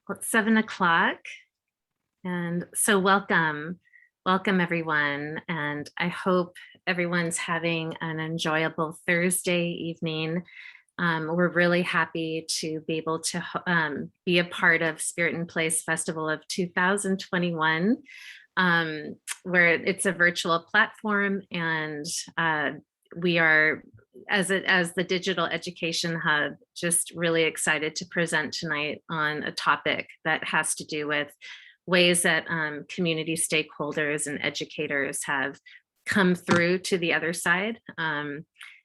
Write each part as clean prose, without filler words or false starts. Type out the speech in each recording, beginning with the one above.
Well, it's 7 o'clock. And so welcome everyone. And I hope everyone's having an enjoyable Thursday evening. We're really happy to be able to be a part of Spirit in Place Festival of 2021, where it's a virtual platform, and we are, as the Digital Education Hub, just really excited to present tonight on a topic that has to do with ways that community stakeholders and educators have come through to the other side,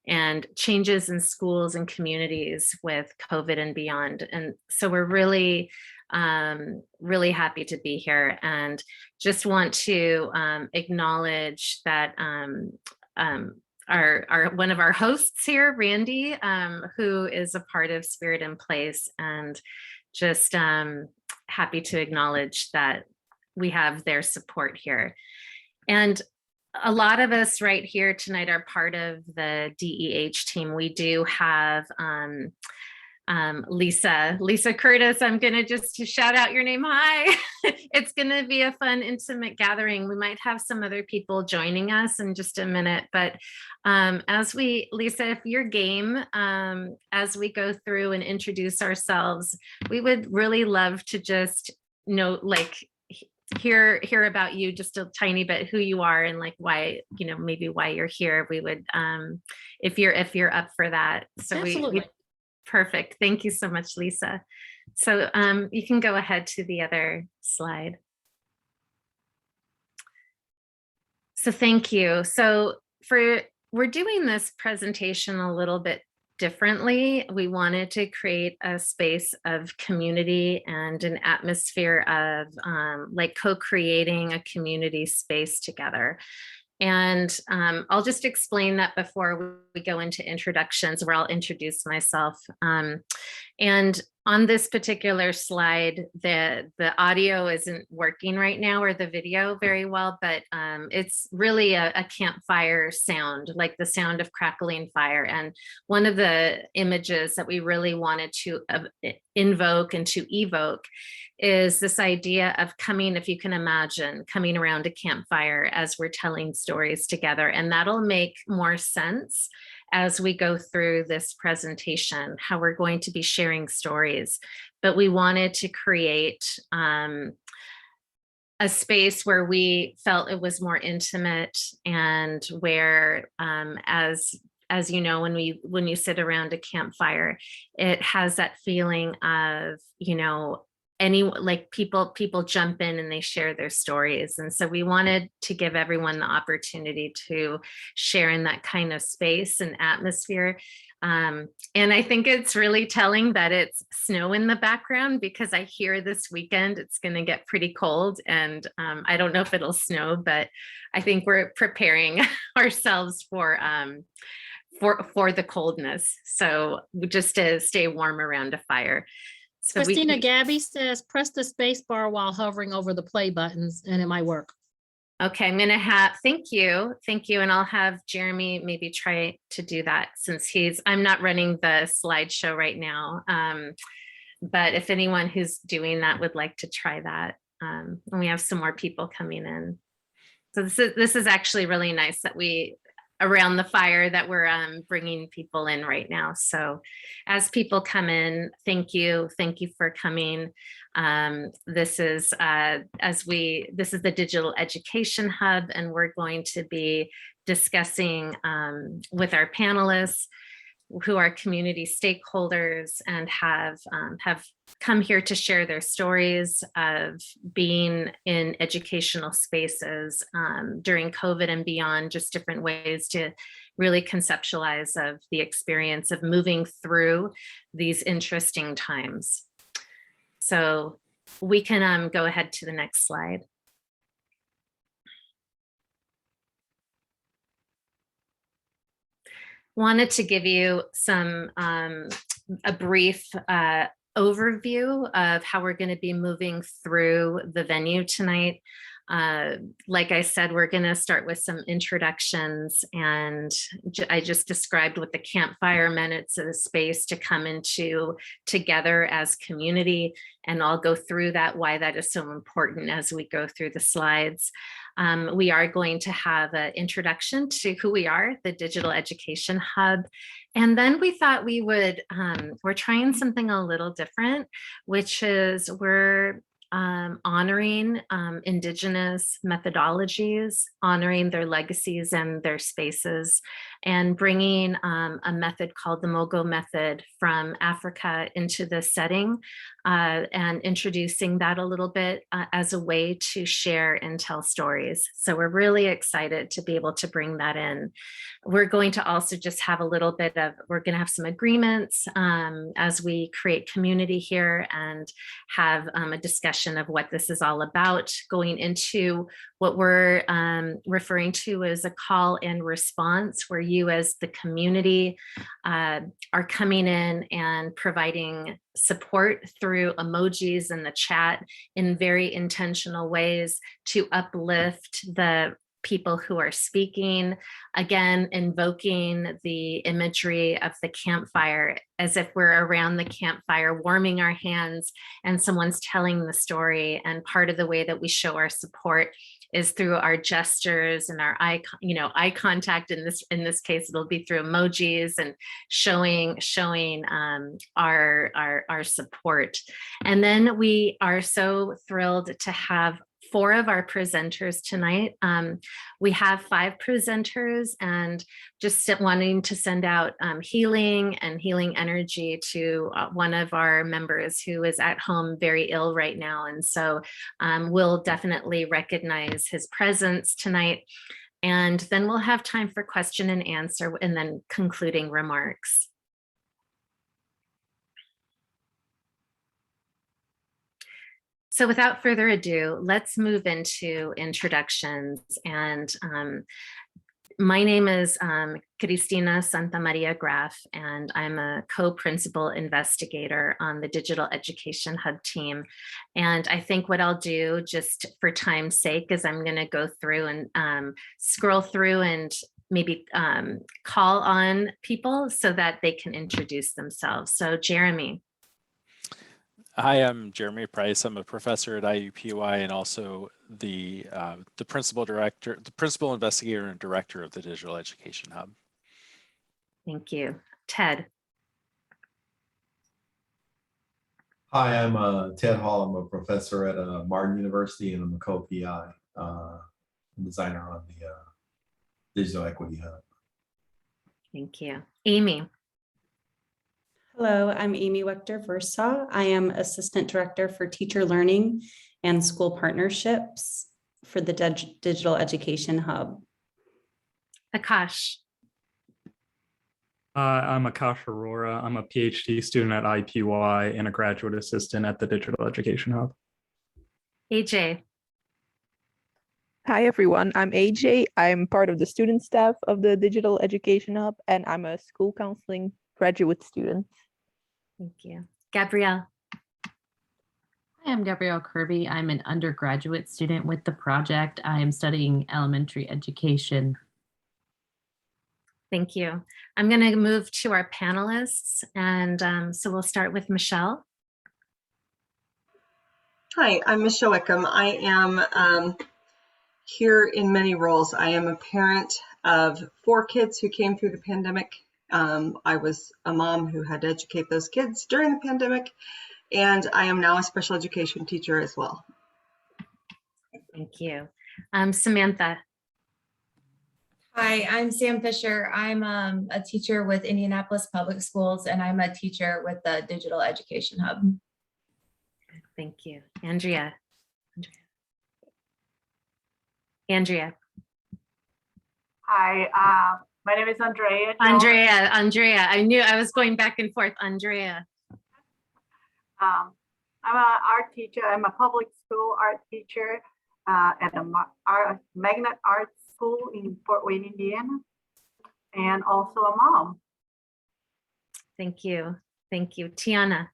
and changes in schools and communities with COVID and beyond. And so we're really happy to be here, and just want to acknowledge that our one of our hosts here, Randy, who is a part of Spirit in Place, and just happy to acknowledge that we have their support here. And a lot of us right here tonight are part of the DEH team. We do have Lisa Curtis. I'm gonna just shout out your name. Hi. It's gonna be a fun, intimate gathering. We might have some other people joining us in just a minute, but Lisa, if you're game, as we go through and introduce ourselves, we would really love to just hear about you just a tiny bit, who you are and like why, maybe why you're here. We would, if you're up for that. So Absolutely. Perfect. Thank you so much, Lisa. So you can go ahead to the other slide. So thank you. So we're doing this presentation a little bit differently. We wanted to create a space of community and an atmosphere of co-creating a community space together. And I'll just explain that before we go into introductions, where I'll introduce myself. And on this particular slide, the audio isn't working right now, or the video very well, but it's really a campfire sound, like the sound of crackling fire. And one of the images that we really wanted to invoke and to evoke is this idea of coming, if you can imagine, coming around a campfire as we're telling stories together. And that'll make more sense as we go through this presentation, how we're going to be sharing stories. But we wanted to create a space where we felt it was more intimate, and where, as you know, when you sit around a campfire, it has that feeling of, people jump in and they share their stories. And so we wanted to give everyone the opportunity to share in that kind of space and atmosphere. And I think it's really telling that it's snow in the background, because I hear this weekend it's going to get pretty cold, and I don't know if it'll snow, but I think we're preparing ourselves for the coldness. So just to stay warm around a fire. So Christina Gabby says, press the space bar while hovering over the play buttons and it might work. Okay, I'm gonna thank you. And I'll have Jeremy maybe try to do that, since I'm not running the slideshow right now. But if anyone who's doing that would like to try that, and we have some more people coming in. So this is actually really nice that around the fire, that we're bringing people in right now. So as people come in, thank you for coming. This is the Digital Education Hub, and we're going to be discussing with our panelists, who are community stakeholders and have come here to share their stories of being in educational spaces during COVID and beyond, just different ways to really conceptualize of the experience of moving through these interesting times. So we can go ahead to the next slide. Wanted to give you a brief overview of how we're going to be moving through the venue tonight. Like I said, we're going to start with some introductions, and I just described what the campfire meant. It's a space to come into together as community, and I'll go through that, why that is so important as we go through the slides. We are going to have an introduction to who we are, the Digital Education Hub. And then we thought we're trying something a little different, which is we're honoring Indigenous methodologies, honoring their legacies and their spaces, and bringing a method called the Mogo method from Africa into the setting, and introducing that a little bit as a way to share and tell stories. So we're really excited to be able to bring that in. We're going to also just have a little bit of, we're going to have some agreements as we create community here, and have a discussion of what this is all about, going into what we're referring to as a call and response, where you as the community are coming in and providing support through emojis in the chat in very intentional ways to uplift the people who are speaking, again, invoking the imagery of the campfire as if we're around the campfire, warming our hands, and someone's telling the story. And part of the way that we show our support is through our gestures and our eye contact. In this case, it'll be through emojis and showing our support. And then we are so thrilled to have 4 of our presenters tonight. We have 5 presenters, and just wanting to send out healing and healing energy to one of our members who is at home very ill right now. And so we'll definitely recognize his presence tonight. And then we'll have time for question and answer, and then concluding remarks. So without further ado, let's move into introductions. And my name is Cristina Santa Maria Graf, and I'm a co-principal investigator on the Digital Education Hub team. And I think what I'll do, just for time's sake, is I'm going to go through and scroll through and maybe call on people so that they can introduce themselves. So Jeremy. Hi, I'm Jeremy Price. I'm a professor at IUPUI and also the principal investigator and director of the Digital Education Hub. Thank you. Ted. Hi, I'm Ted Hall. I'm a professor at Martin University, and I'm a co-PI designer on the Digital Equity Hub. Thank you. Amy. Hello, I'm Amy Wechter-Versaw. I am Assistant Director for Teacher Learning and School Partnerships for the Digital Education Hub. Akash. I'm Akash Arora. I'm a PhD student at IUPUI and a graduate assistant at the Digital Education Hub. AJ. Hi, everyone. I'm AJ. I'm part of the student staff of the Digital Education Hub, and I'm a school counseling graduate student. Thank you. Gabrielle. Hi, I'm Gabrielle Kirby. I'm an undergraduate student with the project. I am studying elementary education. Thank you. I'm going to move to our panelists, and so we'll start with Michelle. Hi, I'm Michelle Wickham. I am here in many roles. I am a parent of 4 kids who came through the pandemic. I was a mom who had to educate those kids during the pandemic, and I am now a special education teacher as well. Thank you. Samantha. Hi, I'm Sam Fisher. I'm a teacher with Indianapolis Public Schools, and I'm a teacher with the Digital Education Hub. Thank you. Andrea. Andrea. Hi, my name is Andrea. Andrea. I knew I was going back and forth. Andrea. I'm an art teacher. I'm a public school art teacher at the Magnet Art School in Fort Wayne, Indiana, and also a mom. Thank you. Thank you. Tiana.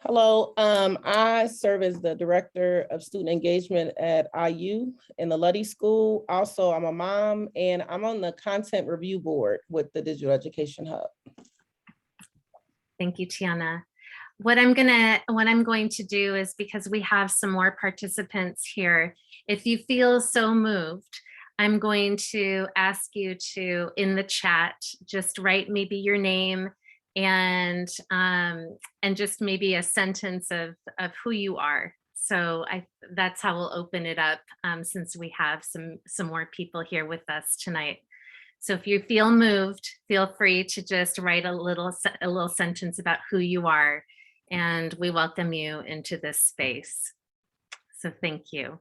Hello, I serve as the Director of Student Engagement at IU in the Luddy School. Also, I'm a mom and I'm on the Content Review Board with the Digital Education Hub. Thank you, Tiana. What I'm going to do is, because we have some more participants here, if you feel so moved, I'm going to ask you to, in the chat, just write maybe your name and just maybe a sentence of who you are. So that's how we'll open it up, since we have some more people here with us tonight. So if you feel moved, feel free to just write a little sentence about who you are, and we welcome you into this space. So thank you.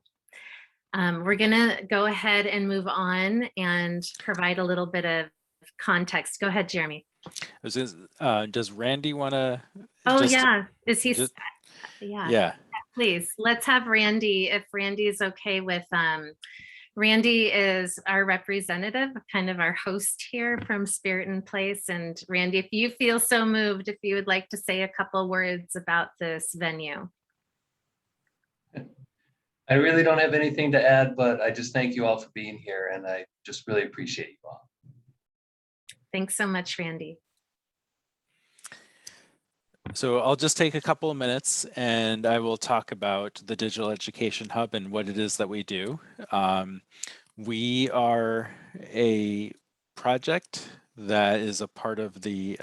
We're gonna go ahead and move on and provide a little bit of context. Go ahead, Jeremy. Does Randy want to? Oh yeah, is he? Yeah. Please, let's have Randy, if Randy is okay with. Randy is our representative, kind of our host here from Spirit in Place. And Randy, if you feel so moved, if you would like to say a couple words about this venue. I really don't have anything to add, but I just thank you all for being here, and I just really appreciate you all. Thanks so much, Randy. So I'll just take a couple of minutes and I will talk about the Digital Education Hub and what it is that we do. We are a project that is a part of the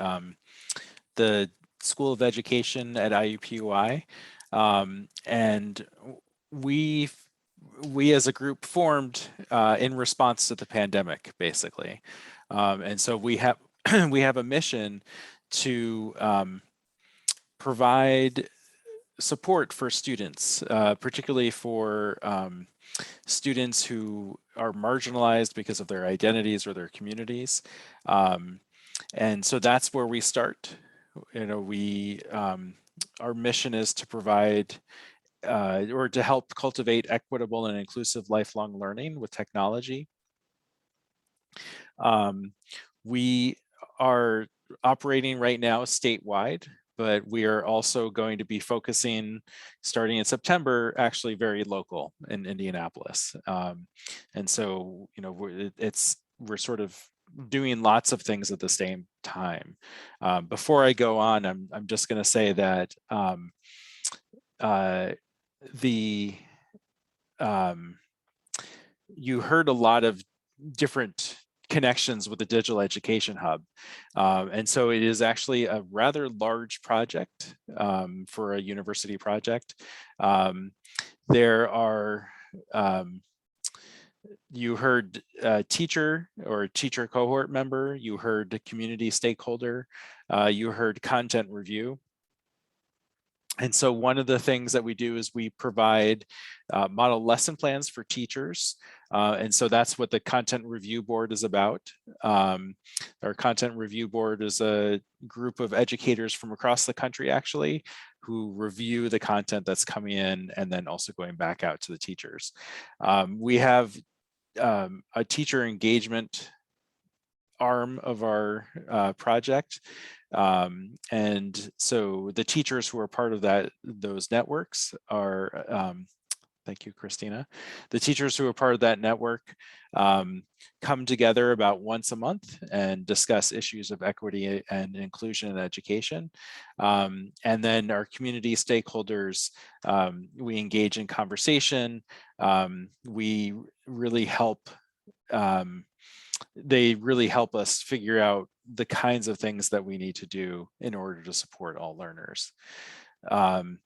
School of Education at IUPUI. And we as a group formed in response to the pandemic, basically. And so we have a mission to provide support for students, particularly for students who are marginalized because of their identities or their communities. And so that's where we start. You know, our mission is to provide or to help cultivate equitable and inclusive lifelong learning with technology. We are operating right now statewide, but we are also going to be focusing, starting in September, actually very local in Indianapolis. And so, you know, we're sort of doing lots of things at the same time. Before I go on, I'm just going to say that you heard a lot of different connections with the Digital Education Hub. And so it is actually a rather large project for a university project. There are, you heard a teacher or teacher cohort member, you heard a community stakeholder, you heard content review. And so one of the things that we do is we provide model lesson plans for teachers. And so that's what the Content Review Board is about. Our Content Review Board is a group of educators from across the country, actually, who review the content that's coming in and then also going back out to the teachers. We have a teacher engagement arm of our project. And so the teachers who are part of those networks are, thank you, Christina. The teachers who are part of that network come together about once a month and discuss issues of equity and inclusion in education. And then our community stakeholders, we engage in conversation. We really help, they really help us figure out the kinds of things that we need to do in order to support all learners. Like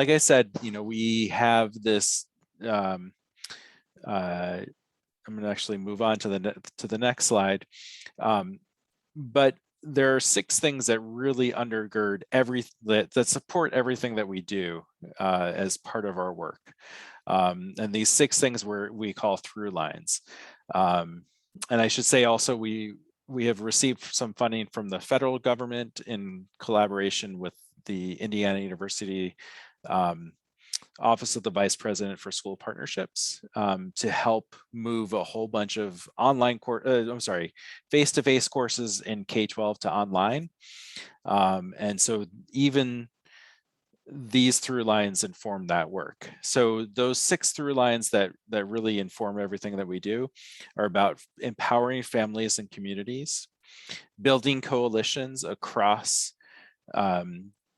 I said, you know, we have this, I'm going to actually move on to the next slide. But there are 6 things that really undergird that support everything that we do as part of our work. And these 6 things we call through lines. And I should say also we have received some funding from the federal government in collaboration with the Indiana University Office of the Vice President for School Partnerships, to help move a whole bunch of face-to-face courses in K-12 to online. And so even these through lines inform that work. So those 6 through lines that really inform everything that we do are about empowering families and communities, building coalitions across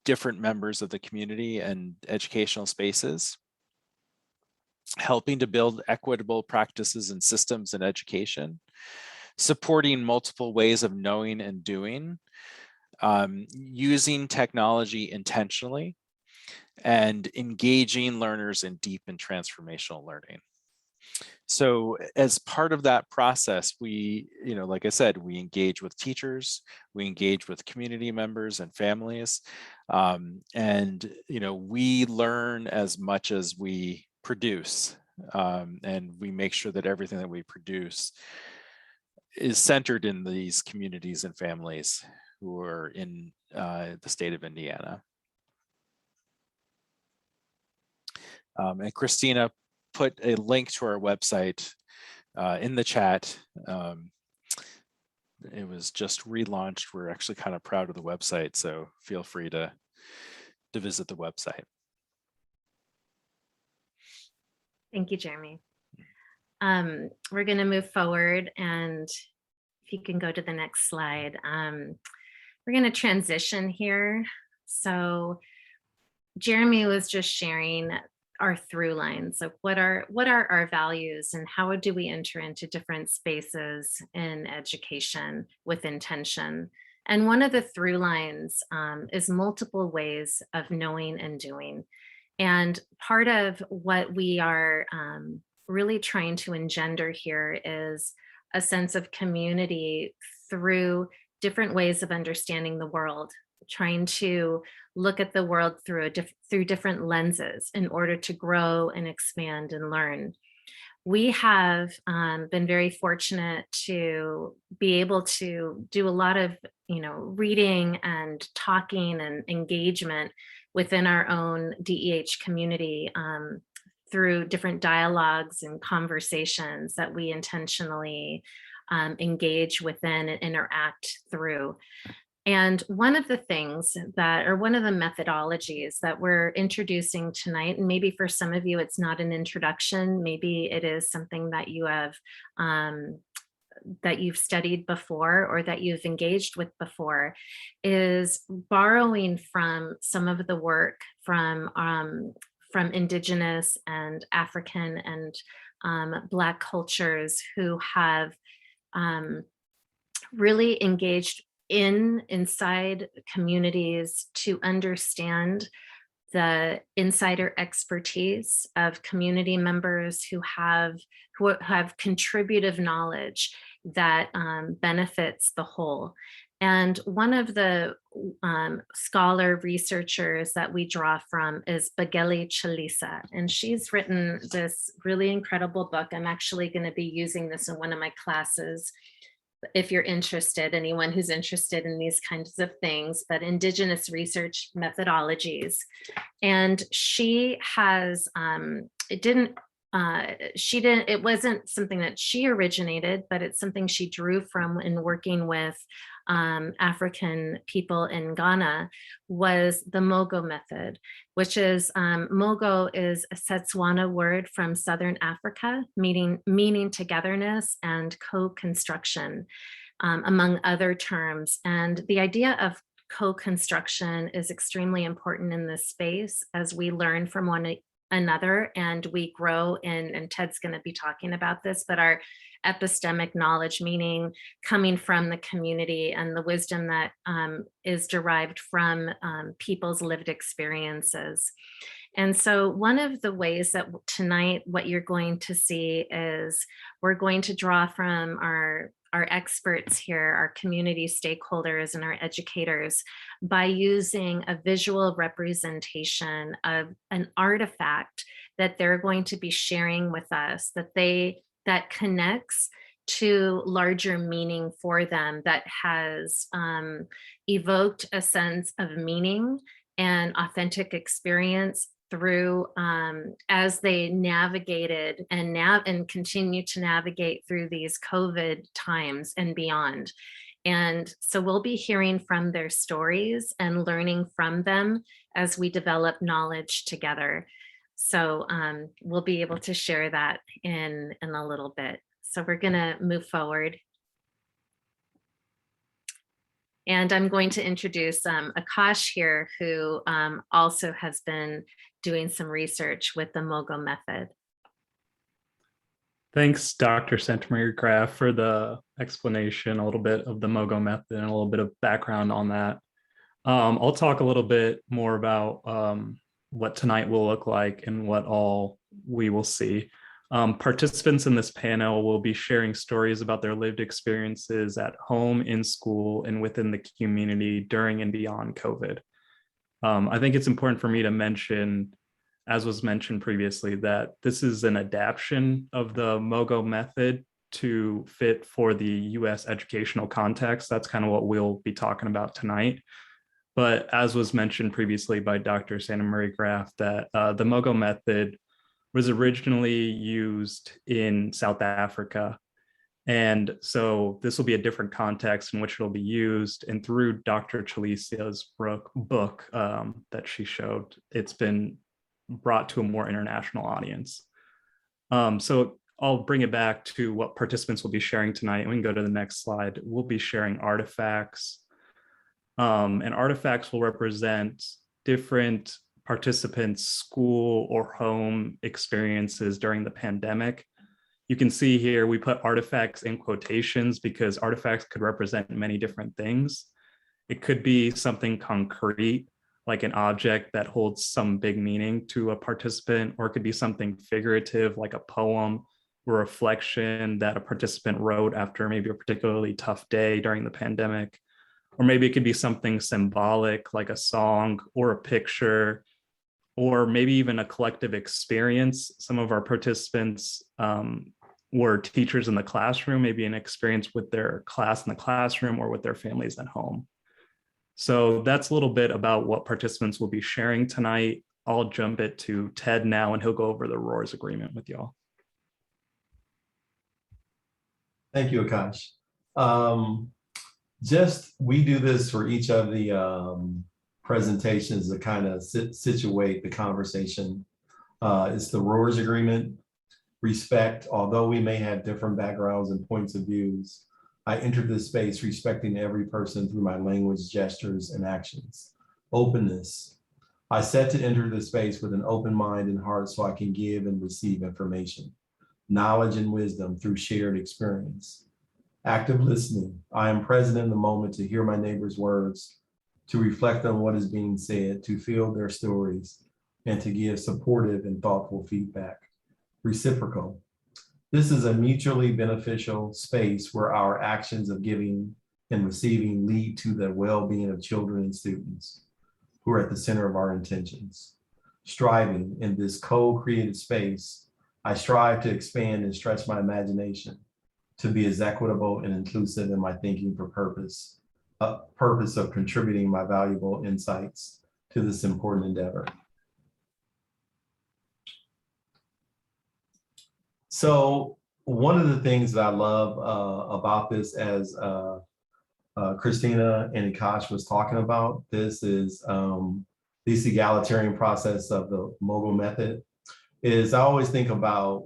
different members of the community and educational spaces, helping to build equitable practices and systems in education, supporting multiple ways of knowing and doing, using technology intentionally, and engaging learners in deep and transformational learning. So as part of that process, we, like I said, we engage with teachers, we engage with community members and families, and we learn as much as we produce, and we make sure that everything that we produce is centered in these communities and families who are in the state of Indiana. And Christina put a link to our website in the chat. It was just relaunched. We're actually kind of proud of the website, so feel free to visit the website. Thank you, Jeremy. We're going to move forward, and if you can go to the next slide, we're going to transition here. So Jeremy was just sharing our through lines of what are our values and how do we enter into different spaces in education with intention. And one of the through lines is multiple ways of knowing and doing. And part of what we are really trying to engender here is a sense of community through different ways of understanding the world, trying to look at the world through different lenses in order to grow and expand and learn. We have been very fortunate to be able to do a lot of reading and talking and engagement within our own DEH community through different dialogues and conversations that we intentionally engage within and interact through. And one of the things one of the methodologies that we're introducing tonight, and maybe for some of you, it's not an introduction, maybe it is something that you have, that you've studied before or that you've engaged with before, is borrowing from some of the work from Indigenous and African and Black cultures who have really engaged inside communities to understand the insider expertise of community members who have contributive knowledge that benefits the whole. And one of the scholar researchers that we draw from is Bageli Chalisa, and she's written this really incredible book. I'm actually going to be using this in one of my classes if you're interested, anyone who's interested in these kinds of things, but Indigenous research methodologies. And she has, it wasn't something that she originated, but it's something she drew from in working with African people in Ghana, was the Mogo method, which is, Mogo is a Setswana word from Southern Africa, meaning togetherness and co-construction, among other terms. And the idea of co-construction is extremely important in this space as we learn from one another and we grow in, and Ted's going to be talking about this, but our epistemic knowledge, meaning coming from the community and the wisdom that is derived from people's lived experiences. And so one of the ways that tonight what you're going to see is we're going to draw from our experts here, our community stakeholders and our educators, by using a visual representation of an artifact that they're going to be sharing with us, that connects to larger meaning for them, that has evoked a sense of meaning and authentic experience through as they navigated and continue to navigate through these COVID times and beyond. And so we'll be hearing from their stories and learning from them as we develop knowledge together. So we'll be able to share that in a little bit. So we're going to move forward. And I'm going to introduce Akash here, who also has been doing some research with the MOGO method. Thanks, Dr. Santamaria Graf, for the explanation, a little bit of the MOGO method and a little bit of background on that. I'll talk a little bit more about what tonight will look like and what all we will see. Participants in this panel will be sharing stories about their lived experiences at home, in school, and within the community during and beyond COVID. I think it's important for me to mention, as was mentioned previously, that this is an adaptation of the MOGO method to fit for the US educational context. That's kind of what we'll be talking about tonight. But as was mentioned previously by Dr. Santamaria Graf, that the MOGO method was originally used in South Africa. And so this will be a different context in which it'll be used. And through Dr. Chalicia's book that she showed, it's been brought to a more international audience. So I'll bring it back to what participants will be sharing tonight. And we can go to the next slide. We'll be sharing artifacts. And artifacts will represent different participants' school or home experiences during the pandemic. You can see here, we put artifacts in quotations because artifacts could represent many different things. It could be something concrete, like an object that holds some big meaning to a participant, or it could be something figurative, like a poem or reflection that a participant wrote after maybe a particularly tough day during the pandemic. Or maybe it could be something symbolic, like a song or a picture, or maybe even a collective experience. Some of our participants were teachers in the classroom, maybe an experience with their class in the classroom or with their families at home. So that's a little bit about what participants will be sharing tonight. I'll jump it to Ted now, and he'll go over the ROARS agreement with y'all. Thank you, Akash. We do this for each of the presentations to kind of situate the conversation. It's the ROARS agreement. Respect, although we may have different backgrounds and points of views, I entered this space respecting every person through my language, gestures, and actions. Openness. I set to enter this space with an open mind and heart so I can give and receive information. Knowledge and wisdom through shared experience. Active listening. I am present in the moment to hear my neighbor's words, to reflect on what is being said, to feel their stories, and to give supportive and thoughtful feedback. Reciprocal. This is a mutually beneficial space where our actions of giving and receiving lead to the well-being of children and students who are at the center of our intentions. Striving. In this co-created space, I strive to expand and stretch my imagination to be as equitable and inclusive in my thinking for purpose, a purpose of contributing my valuable insights to this important endeavor. So one of the things that I love about this, as Christina and Akash was talking about, this is this egalitarian process of the MOGO method, is I always think about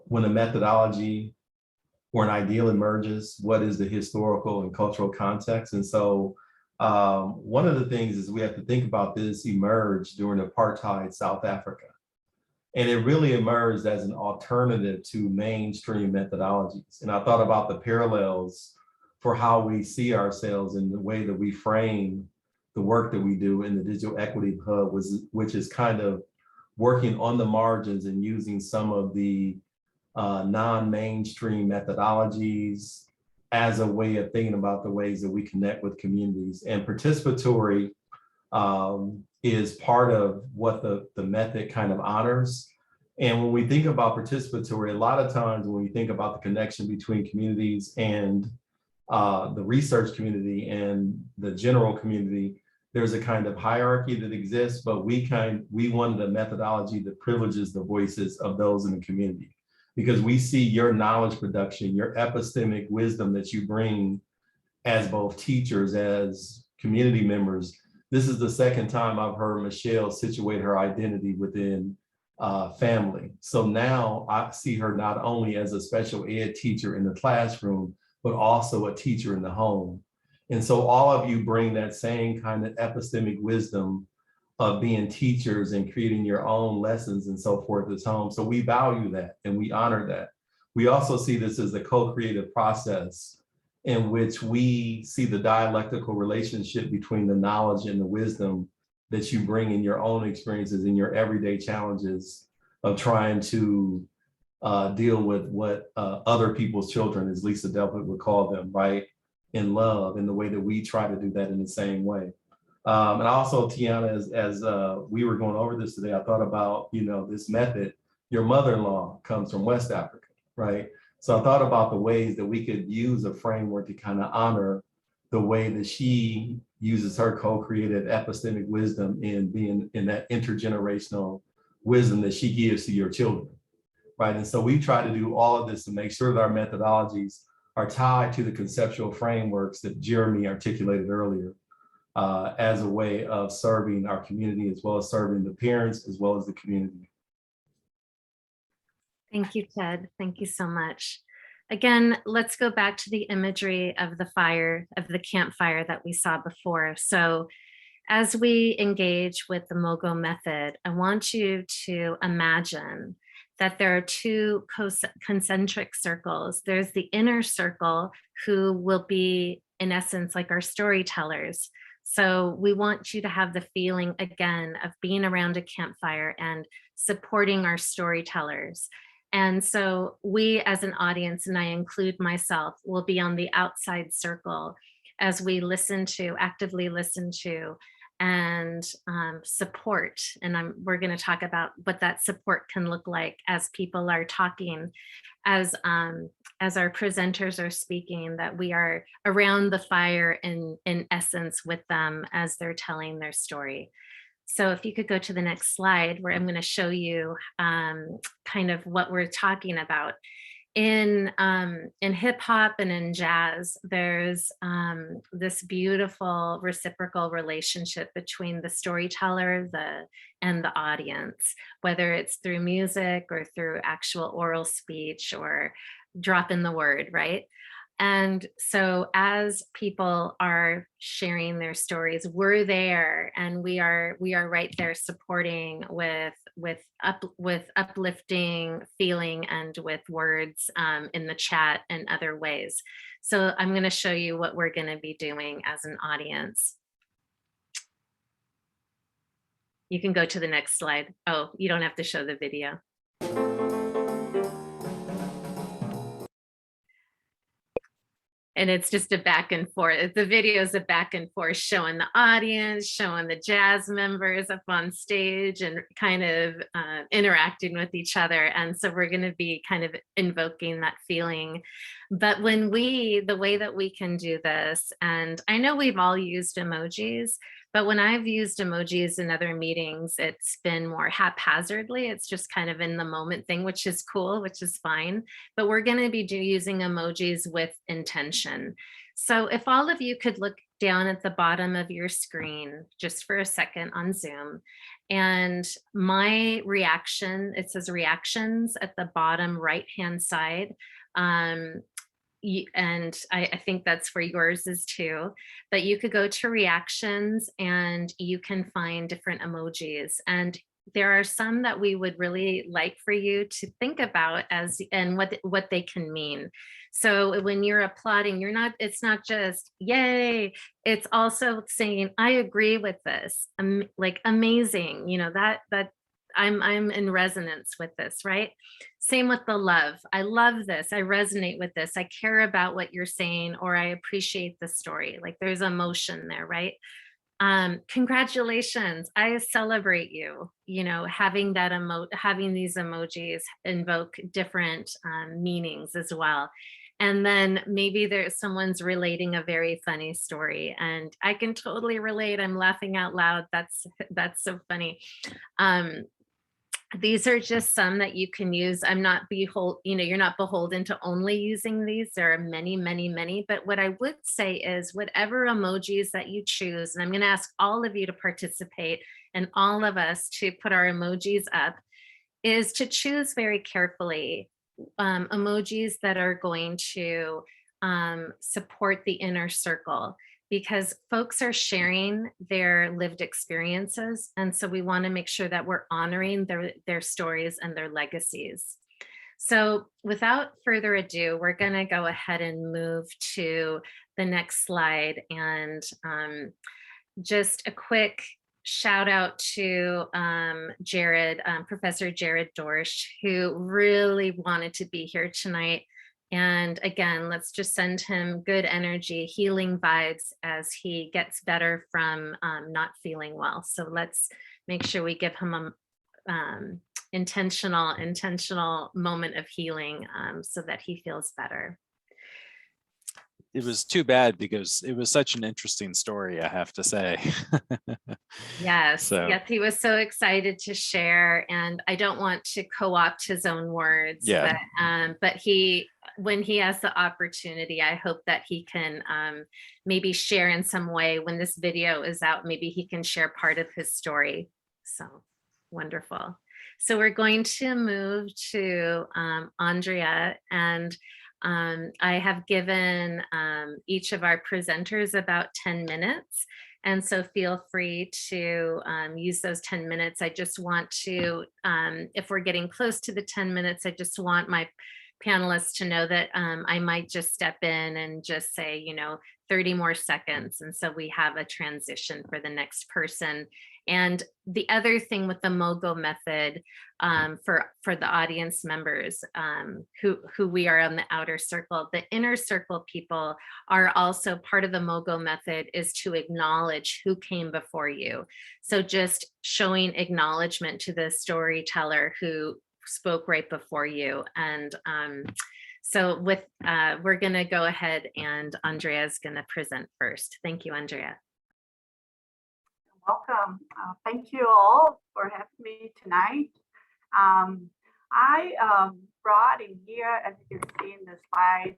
when a methodology or an ideal emerges, what is the historical and cultural context? And so one of the things is we have to think about this emerged during apartheid South Africa. And it really emerged as an alternative to mainstream methodologies. And I thought about the parallels for how we see ourselves in the way that we frame the work that we do in the Digital Equity Hub, which is kind of working on the margins and using some of the non-mainstream methodologies as a way of thinking about the ways that we connect with communities. And participatory is part of what the method kind of honors. And when we think about participatory, a lot of times when we think about the connection between communities and the research community and the general community, there's a kind of hierarchy that exists, but we wanted a methodology that privileges the voices of those in the community. Because we see your knowledge production, your epistemic wisdom that you bring as both teachers, as community members. This is the second time I've heard Michelle situate her identity within family. So now I see her not only as a special ed teacher in the classroom, but also a teacher in the home. And so all of you bring that same kind of epistemic wisdom of being teachers and creating your own lessons and so forth as home. So we value that and we honor that. We also see this as a co-creative process in which we see the dialectical relationship between the knowledge and the wisdom that you bring in your own experiences in your everyday challenges of trying to deal with what other people's children, as Lisa Delpit would call them, right? In love, in the way that we try to do that in the same way. And also, Tiana, as we were going over this today, I thought about, this method. Your mother-in-law comes from West Africa, right? So I thought about the ways that we could use a framework to kind of honor the way that she uses her co-creative epistemic wisdom in being in that intergenerational wisdom that she gives to your children, right? And so we try to do all of this to make sure that our methodologies are tied to the conceptual frameworks that Jeremy articulated earlier as a way of serving our community, as well as serving the parents, as well as the community. Thank you, Ted. Thank you so much. Again, let's go back to the imagery of the fire, of the campfire that we saw before. So as we engage with the MOGO method, I want you to imagine that there are two concentric circles. There's the inner circle, who will be, in essence, like our storytellers. So we want you to have the feeling, again, of being around a campfire and supporting our storytellers. And so we as an audience, and I include myself, will be on the outside circle as we actively listen to, and support. And we're going to talk about what that support can look like as people are talking, as our presenters are speaking, that we are around the fire in essence with them as they're telling their story. So if you could go to the next slide, where I'm going to show you kind of what we're talking about. In hip hop and in jazz, there's this beautiful reciprocal relationship between the storyteller and the audience, whether it's through music or through actual oral speech or drop in the word, right? And so as people are sharing their stories, we're there, and we are right there supporting with uplifting feeling and with words in the chat and other ways. So I'm going to show you what we're going to be doing as an audience. You can go to the next slide. Oh, you don't have to show the video. And it's just a back and forth. The video is a back and forth showing the audience, showing the jazz members up on stage and kind of interacting with each other. And so we're going to be kind of invoking that feeling. But the way that we can do this, and I know we've all used emojis, but when I've used emojis in other meetings, it's been more haphazardly. It's just kind of in the moment thing, which is cool, which is fine. But we're going to be using emojis with intention. So if all of you could look down at the bottom of your screen just for a second on Zoom, and my reaction, it says reactions at the bottom right-hand side. And I think that's for yours is too, but you could go to reactions and you can find different emojis. And there are some that we would really like for you to think about and what they can mean. So when you're applauding, it's not just yay, it's also saying, I agree with this, like amazing, that I'm in resonance with this, right? Same with the love. I love this. I resonate with this. I care about what you're saying, or I appreciate the story. Like there's emotion there, right? Congratulations. I celebrate you. Having these emojis invoke different meanings as well. And then maybe there's someone's relating a very funny story and I can totally relate. I'm laughing out loud. That's so funny. These are just some that you can use. I'm not you're not beholden to only using these. There are many, many, many. But what I would say is whatever emojis that you choose, and I'm going to ask all of you to participate and all of us to put our emojis up, is to choose very carefully emojis that are going to support the inner circle, because folks are sharing their lived experiences. And so we want to make sure that we're honoring their stories and their legacies. So without further ado, we're going to go ahead and move to the next slide. And just a quick shout out to Jared, Professor Jared Dorsch, who really wanted to be here tonight. And again, let's just send him good energy, healing vibes as he gets better from not feeling well. So let's make sure we give him a intentional moment of healing so that he feels better. It was too bad because it was such an interesting story, I have to say. Yes, yes, he was so excited to share, and I don't want to co-opt his own words, but when he has the opportunity, I hope that he can maybe share in some way when this video is out, maybe he can share part of his story. So wonderful. So we're going to move to Andrea, and I have given each of our presenters about 10 minutes. And so feel free to use those 10 minutes. I just want to, if we're getting close to the 10 minutes, I just want my panelists to know that I might just step in and just say, 30 more seconds. And so we have a transition for the next person. And the other thing with the MOGO method for the audience members who we are on the outer circle, the inner circle people are also part of the MOGO method is to acknowledge who came before you. So just showing acknowledgement to the storyteller who spoke right before you. And so we're going to go ahead, and Andrea is going to present first. Thank you, Andrea. Welcome. Thank you all for having me tonight. I brought in here, as you can see in the slide,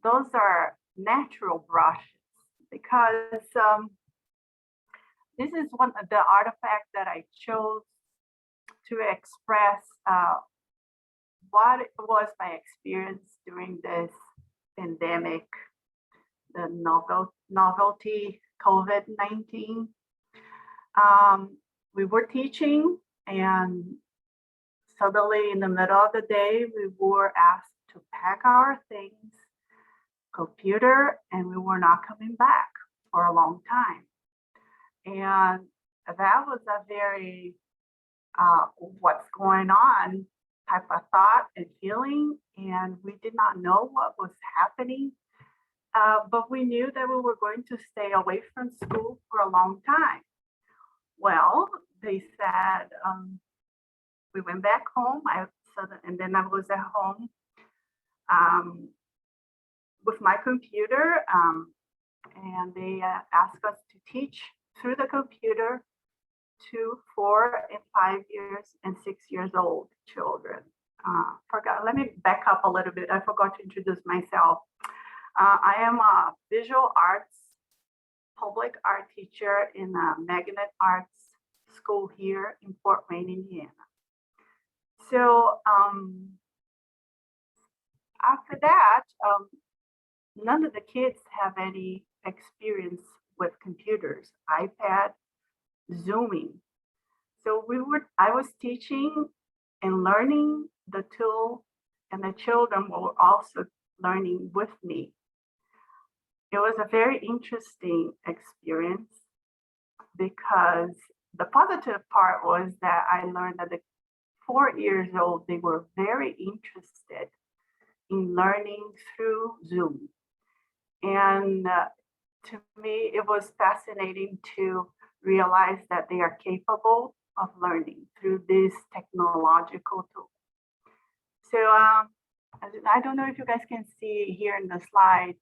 those are natural brushes, because this is one of the artifacts that I chose to express what was my experience during this pandemic, the novelty COVID-19. We were teaching, and suddenly in the middle of the day, we were asked to pack our things, computer, and we were not coming back for a long time. And that was a very what's going on type of thought and feeling, and we did not know what was happening. But we knew that we were going to stay away from school for a long time. Well, they said, we went back home, and then I was at home with my computer, and they asked us to teach through the computer to 4 and 5 years and 6 years old children. Let me back up a little bit. I forgot to introduce myself. I am a visual arts, public art teacher in a magnet arts school here in Fort Wayne, Indiana. So after that, none of the kids have any experience with computers, iPad, Zooming. So I was teaching and learning the tool, and the children were also learning with me. It was a very interesting experience, because the positive part was that I learned that at 4 years old, they were very interested in learning through Zoom. And to me, it was fascinating to realize that they are capable of learning through this technological tool. So I don't know if you guys can see here in the slide.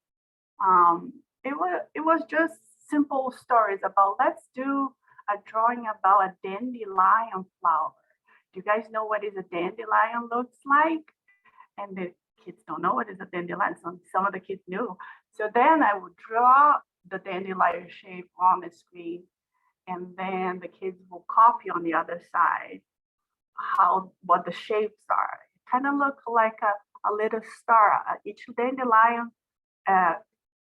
It was just simple stories about, let's do a drawing about a dandelion flower. Do you guys know what is a dandelion looks like? And the kids don't know what is a dandelion. Some of the kids knew. So then I would draw the dandelion shape on the screen, and then the kids will copy on the other side what the shapes are. It kind of looks like a little star. Each dandelion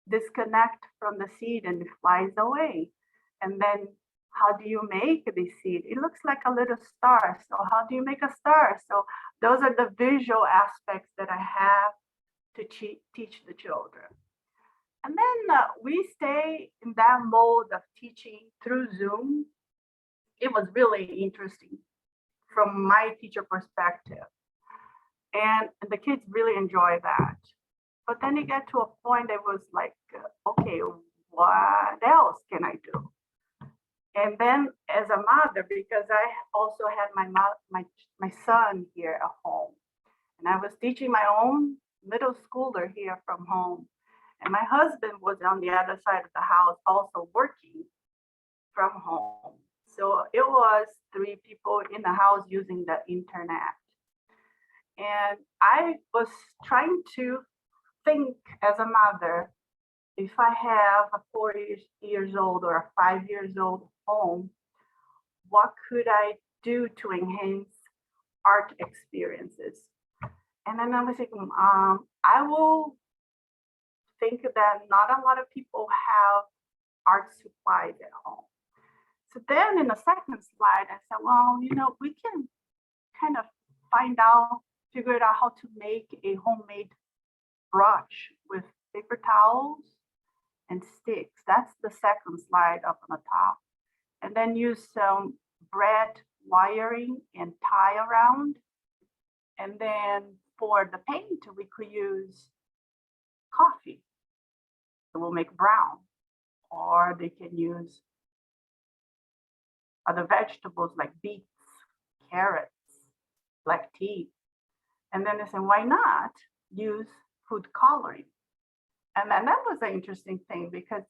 disconnect from the seed and it flies away. And then how do you make the seed? It looks like a little star. So how do you make a star? So those are the visual aspects that I have to teach the children. And then we stay in that mode of teaching through Zoom. It was really interesting from my teacher perspective. And the kids really enjoy that. But then it got to a point that was like, okay, what else can I do? And then as a mother, because I also had my son here at home, and I was teaching my own middle schooler here from home. And my husband was on the other side of the house also working from home. So it was 3 people in the house using the internet. And I was trying to think as a mother, if I have a 4 years old or a 5 years old home, what could I do to enhance art experiences? And then I was thinking, I will think that not a lot of people have art supplies at home. So then in the second slide, I said, well, we can kind of figure out how to make a homemade brush with paper towels and sticks. That's the second slide up on the top. And then use some bread wiring and tie around. And then for the paint, we could use coffee. So we'll make brown. Or they can use other vegetables like beets, carrots, black tea. And then I said, why not use food coloring? And then that was an interesting thing, because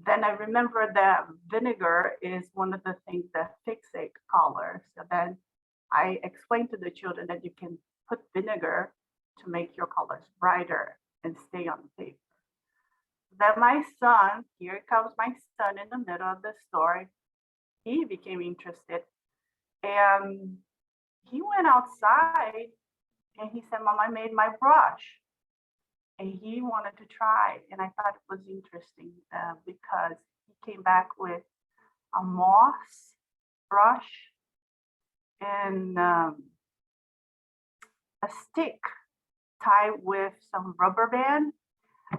then I remember that vinegar is one of the things that fixate color. So then I explained to the children that you can put vinegar to make your colors brighter and stay on the paper. Then my son, here comes my son in the middle of the story. He became interested, and he went outside and he said, Mom, I made my brush. And he wanted to try. And I thought it was interesting because he came back with a moss brush and a stick tied with some rubber band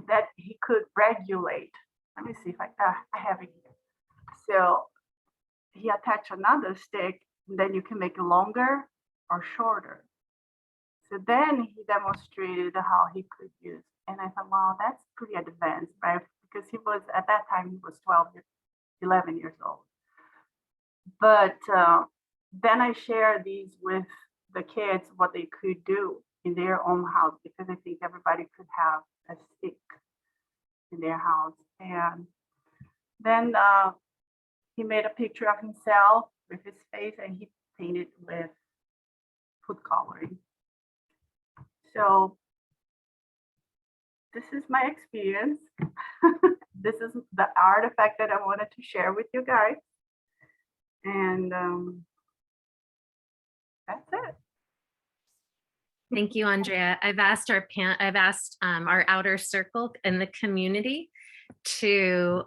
that he could regulate. Let me see if I have it here. So he attached another stick, and then you can make it longer or shorter. So then he demonstrated how he could use. And I thought, wow, that's pretty advanced, right? Because at that time, he was 11 years old. But then I share these with the kids, what they could do in their own house, because I think everybody could have a stick in their house. And then he made a picture of himself with his face, and he painted with food coloring. So this is my experience. This is the artifact that I wanted to share with you guys. And that's it. Thank you, Andrea. I've asked our outer circle and the community to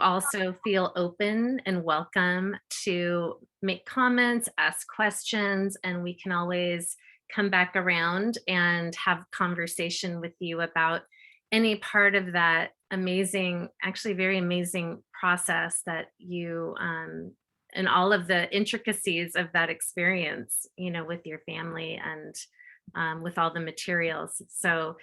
also feel open and welcome to make comments, ask questions, and we can always come back around and have conversation with you about any part of that amazing, actually very amazing process that you and all of the intricacies of that experience, with your family and with all the materials. So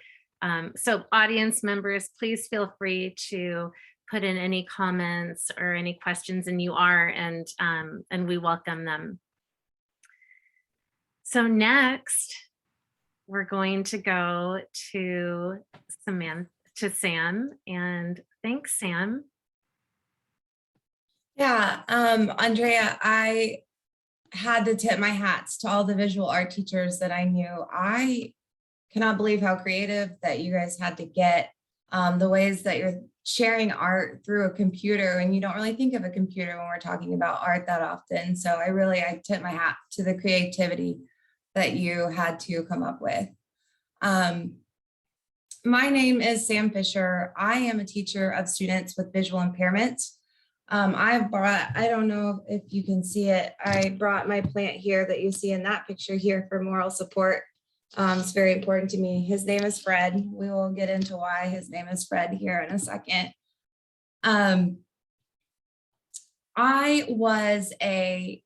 audience members, please feel free to put in any comments or any questions, and you are, and we welcome them. So next, we're going to go to Sam, and thanks, Sam. Yeah, Andrea, I had to tip my hats to all the visual art teachers that I knew. I cannot believe how creative that you guys had to get, the ways that you're sharing art through a computer, and you don't really think of a computer when we're talking about art that often. So I tip my hat to the creativity that you had to come up with. My name is Sam Fisher. I am a teacher of students with visual impairments. I don't know if you can see it, I brought my plant here that you see in that picture here for moral support. It's very important to me. His name is Fred. We will get into why his name is Fred here in a second. I was a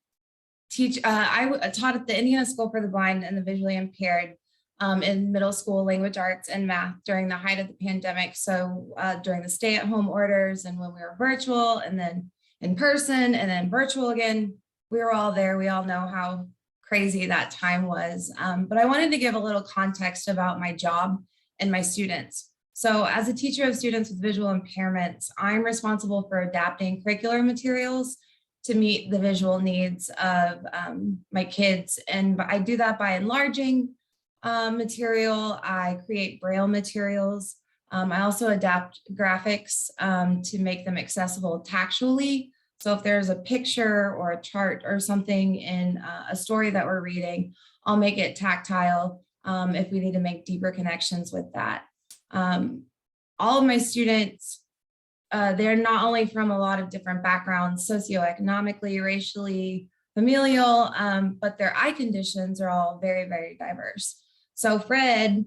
teacher. I taught at the Indiana School for the Blind and the Visually Impaired in middle school language arts and math during the height of the pandemic. So during the stay-at-home orders and when we were virtual and then in person and then virtual again, we were all there. We all know how crazy that time was. But I wanted to give a little context about my job and my students. So as a teacher of students with visual impairments, I'm responsible for adapting curricular materials to meet the visual needs of my kids. And I do that by enlarging material. I create Braille materials. I also adapt graphics to make them accessible textually. So if there's a picture or a chart or something in a story that we're reading, I'll make it tactile if we need to make deeper connections with that. All of my students, they're not only from a lot of different backgrounds, socioeconomically, racially, familial, but their eye conditions are all very, very diverse. So Fred,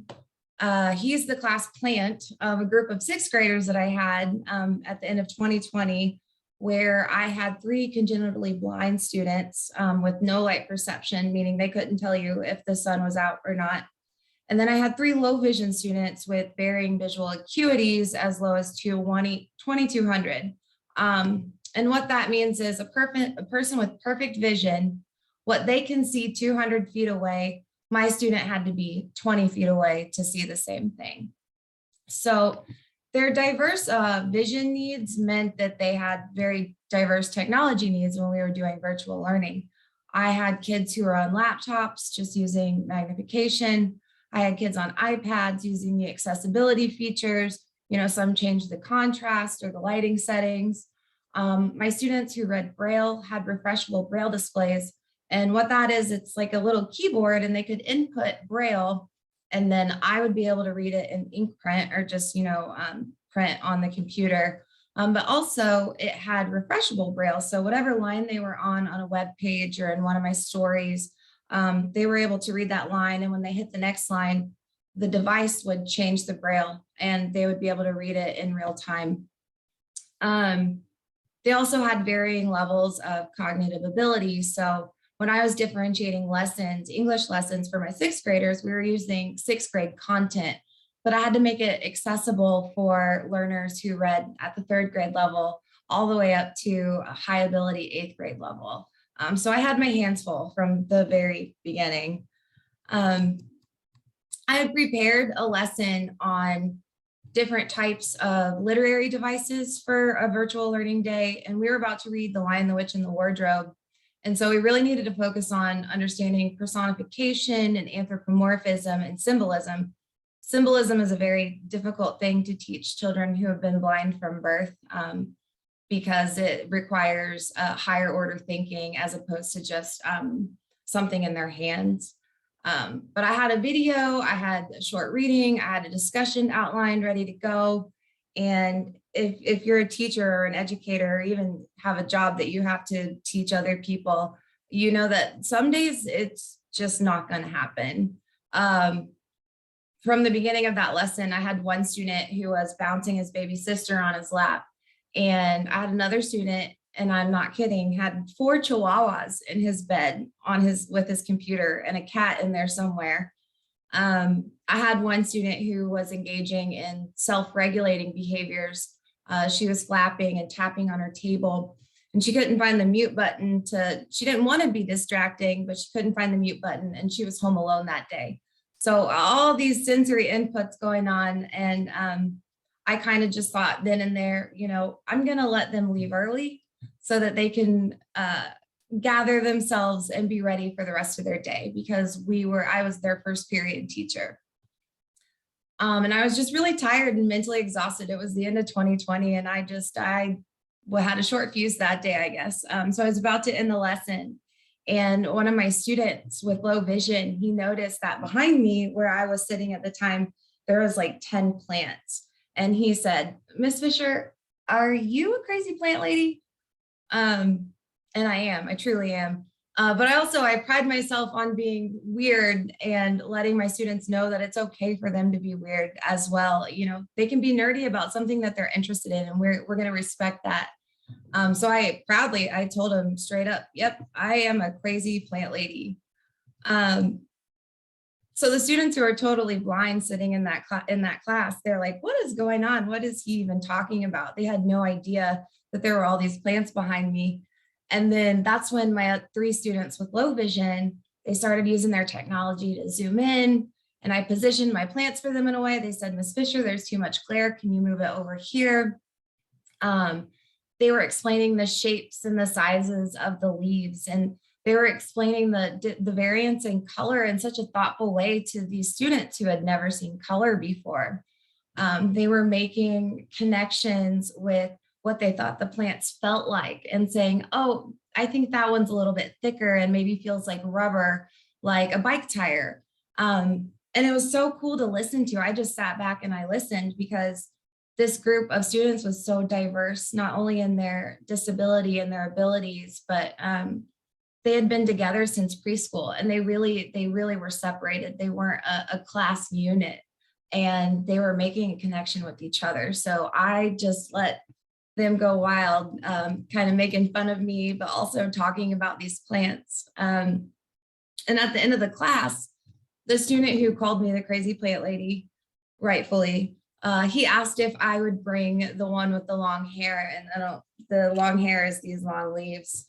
he's the class plant of a group of 6th graders that I had at the end of 2020, where I had 3 congenitally blind students with no light perception, meaning they couldn't tell you if the sun was out or not. And then I had 3 low vision students with varying visual acuities as low as 2200. And what that means is a person with perfect vision, what they can see 200 feet away, my student had to be 20 feet away to see the same thing. So their diverse vision needs meant that they had very diverse technology needs when we were doing virtual learning. I had kids who were on laptops just using magnification. I had kids on iPads using the accessibility features. You know, some changed the contrast or the lighting settings. My students who read Braille had refreshable Braille displays. And what that is, it's like a little keyboard and they could input Braille and then I would be able to read it in ink print or just, print on the computer. But also it had refreshable Braille. So whatever line they were on a web page or in one of my stories, they were able to read that line. And when they hit the next line, the device would change the Braille and they would be able to read it in real time. They also had varying levels of cognitive ability. So when I was differentiating lessons, English lessons for my 6th graders, we were using 6th grade content, but I had to make it accessible for learners who read at the 3rd grade level, all the way up to a high ability 8th grade level. So I had my hands full from the very beginning. I had prepared a lesson on different types of literary devices for a virtual learning day, and we were about to read The Lion, the Witch, and the Wardrobe. And so we really needed to focus on understanding personification and anthropomorphism and symbolism. Symbolism is a very difficult thing to teach children who have been blind from birth because it requires higher order thinking as opposed to just something in their hands. But I had a video, I had a short reading, I had a discussion outlined ready to go. And if you're a teacher or an educator or even have a job that you have to teach other people, you know that some days it's just not going to happen. From the beginning of that lesson, I had one student who was bouncing his baby sister on his lap. And I had another student, and I'm not kidding, had 4 chihuahuas in his bed with his computer and a cat in there somewhere. I had one student who was engaging in self-regulating behaviors. She was flapping and tapping on her table. and she couldn't find the mute button she didn't want to be distracting, but she couldn't find the mute button, and she was home alone that day. So all these sensory inputs going on, and I kind of just thought then and there, I'm going to let them leave early so that they can gather themselves and be ready for the rest of their day, because I was their first period teacher. And I was just really tired and mentally exhausted. It was the end of 2020, and I had a short fuse that day, I guess. So I was about to end the lesson, and one of my students with low vision, he noticed that behind me, where I was sitting at the time, there was like 10 plants. And he said, "Miss Fisher, are you a crazy plant lady?" And I truly am. But I pride myself on being weird and letting my students know that it's okay for them to be weird as well. They can be nerdy about something that they're interested in, and we're going to respect that. So I told them straight up, "Yep, I am a crazy plant lady." So the students who are totally blind sitting in that class, they're like, "What is going on? What is he even talking about?" They had no idea that there were all these plants behind me. And then that's when my 3 students with low vision, they started using their technology to zoom in, and I positioned my plants for them in a way. They said, "Miss Fisher, there's too much glare. Can you move it over here?" They were explaining the shapes and the sizes of the leaves, and they were explaining the variance in color in such a thoughtful way to these students who had never seen color before. They were making connections with what they thought the plants felt like, and saying, "Oh, I think that one's a little bit thicker and maybe feels like rubber, like a bike tire." And it was so cool to listen to. I just sat back and I listened, because this group of students was so diverse, not only in their disability and their abilities, but they had been together since preschool, and they really were separated. They weren't a class unit, and they were making a connection with each other. So I just let them go wild, kind of making fun of me, but also talking about these plants. And at the end of the class, the student who called me the crazy plant lady, rightfully, he asked if I would bring the one with the long hair, and the long hair is these long leaves.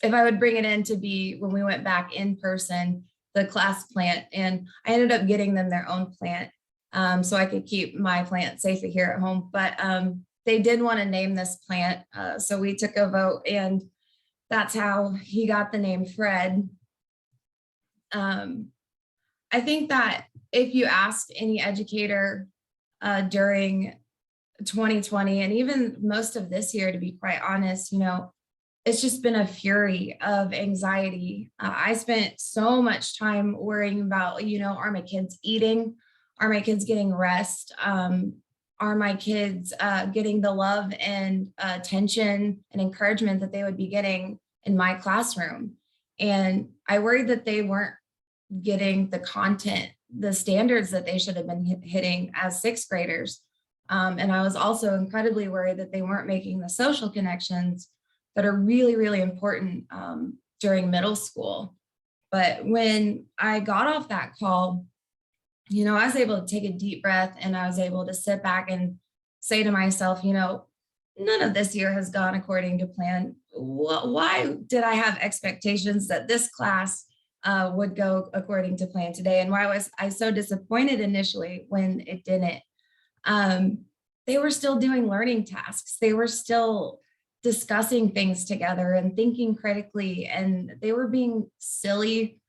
If I would bring it in to be, when we went back in person, the class plant, and I ended up getting them their own plant, so I could keep my plant safer here at home. But they did want to name this plant, so we took a vote, and that's how he got the name Fred. I think that if you asked any educator during 2020, and even most of this year, to be quite honest, it's just been a fury of anxiety. I spent so much time worrying about, are my kids eating? Are my kids getting rest? Are my kids getting the love and attention and encouragement that they would be getting in my classroom? And I worried that they weren't getting the content, the standards that they should have been hitting as 6th graders. And I was also incredibly worried that they weren't making the social connections that are really, really important during middle school. But when I got off that call, I was able to take a deep breath, and I was able to sit back and say to myself, none of this year has gone according to plan. Why did I have expectations that this class would go according to plan today? And why was I so disappointed initially when it didn't? They were still doing learning tasks. They were still discussing things together and thinking critically, and they were being silly.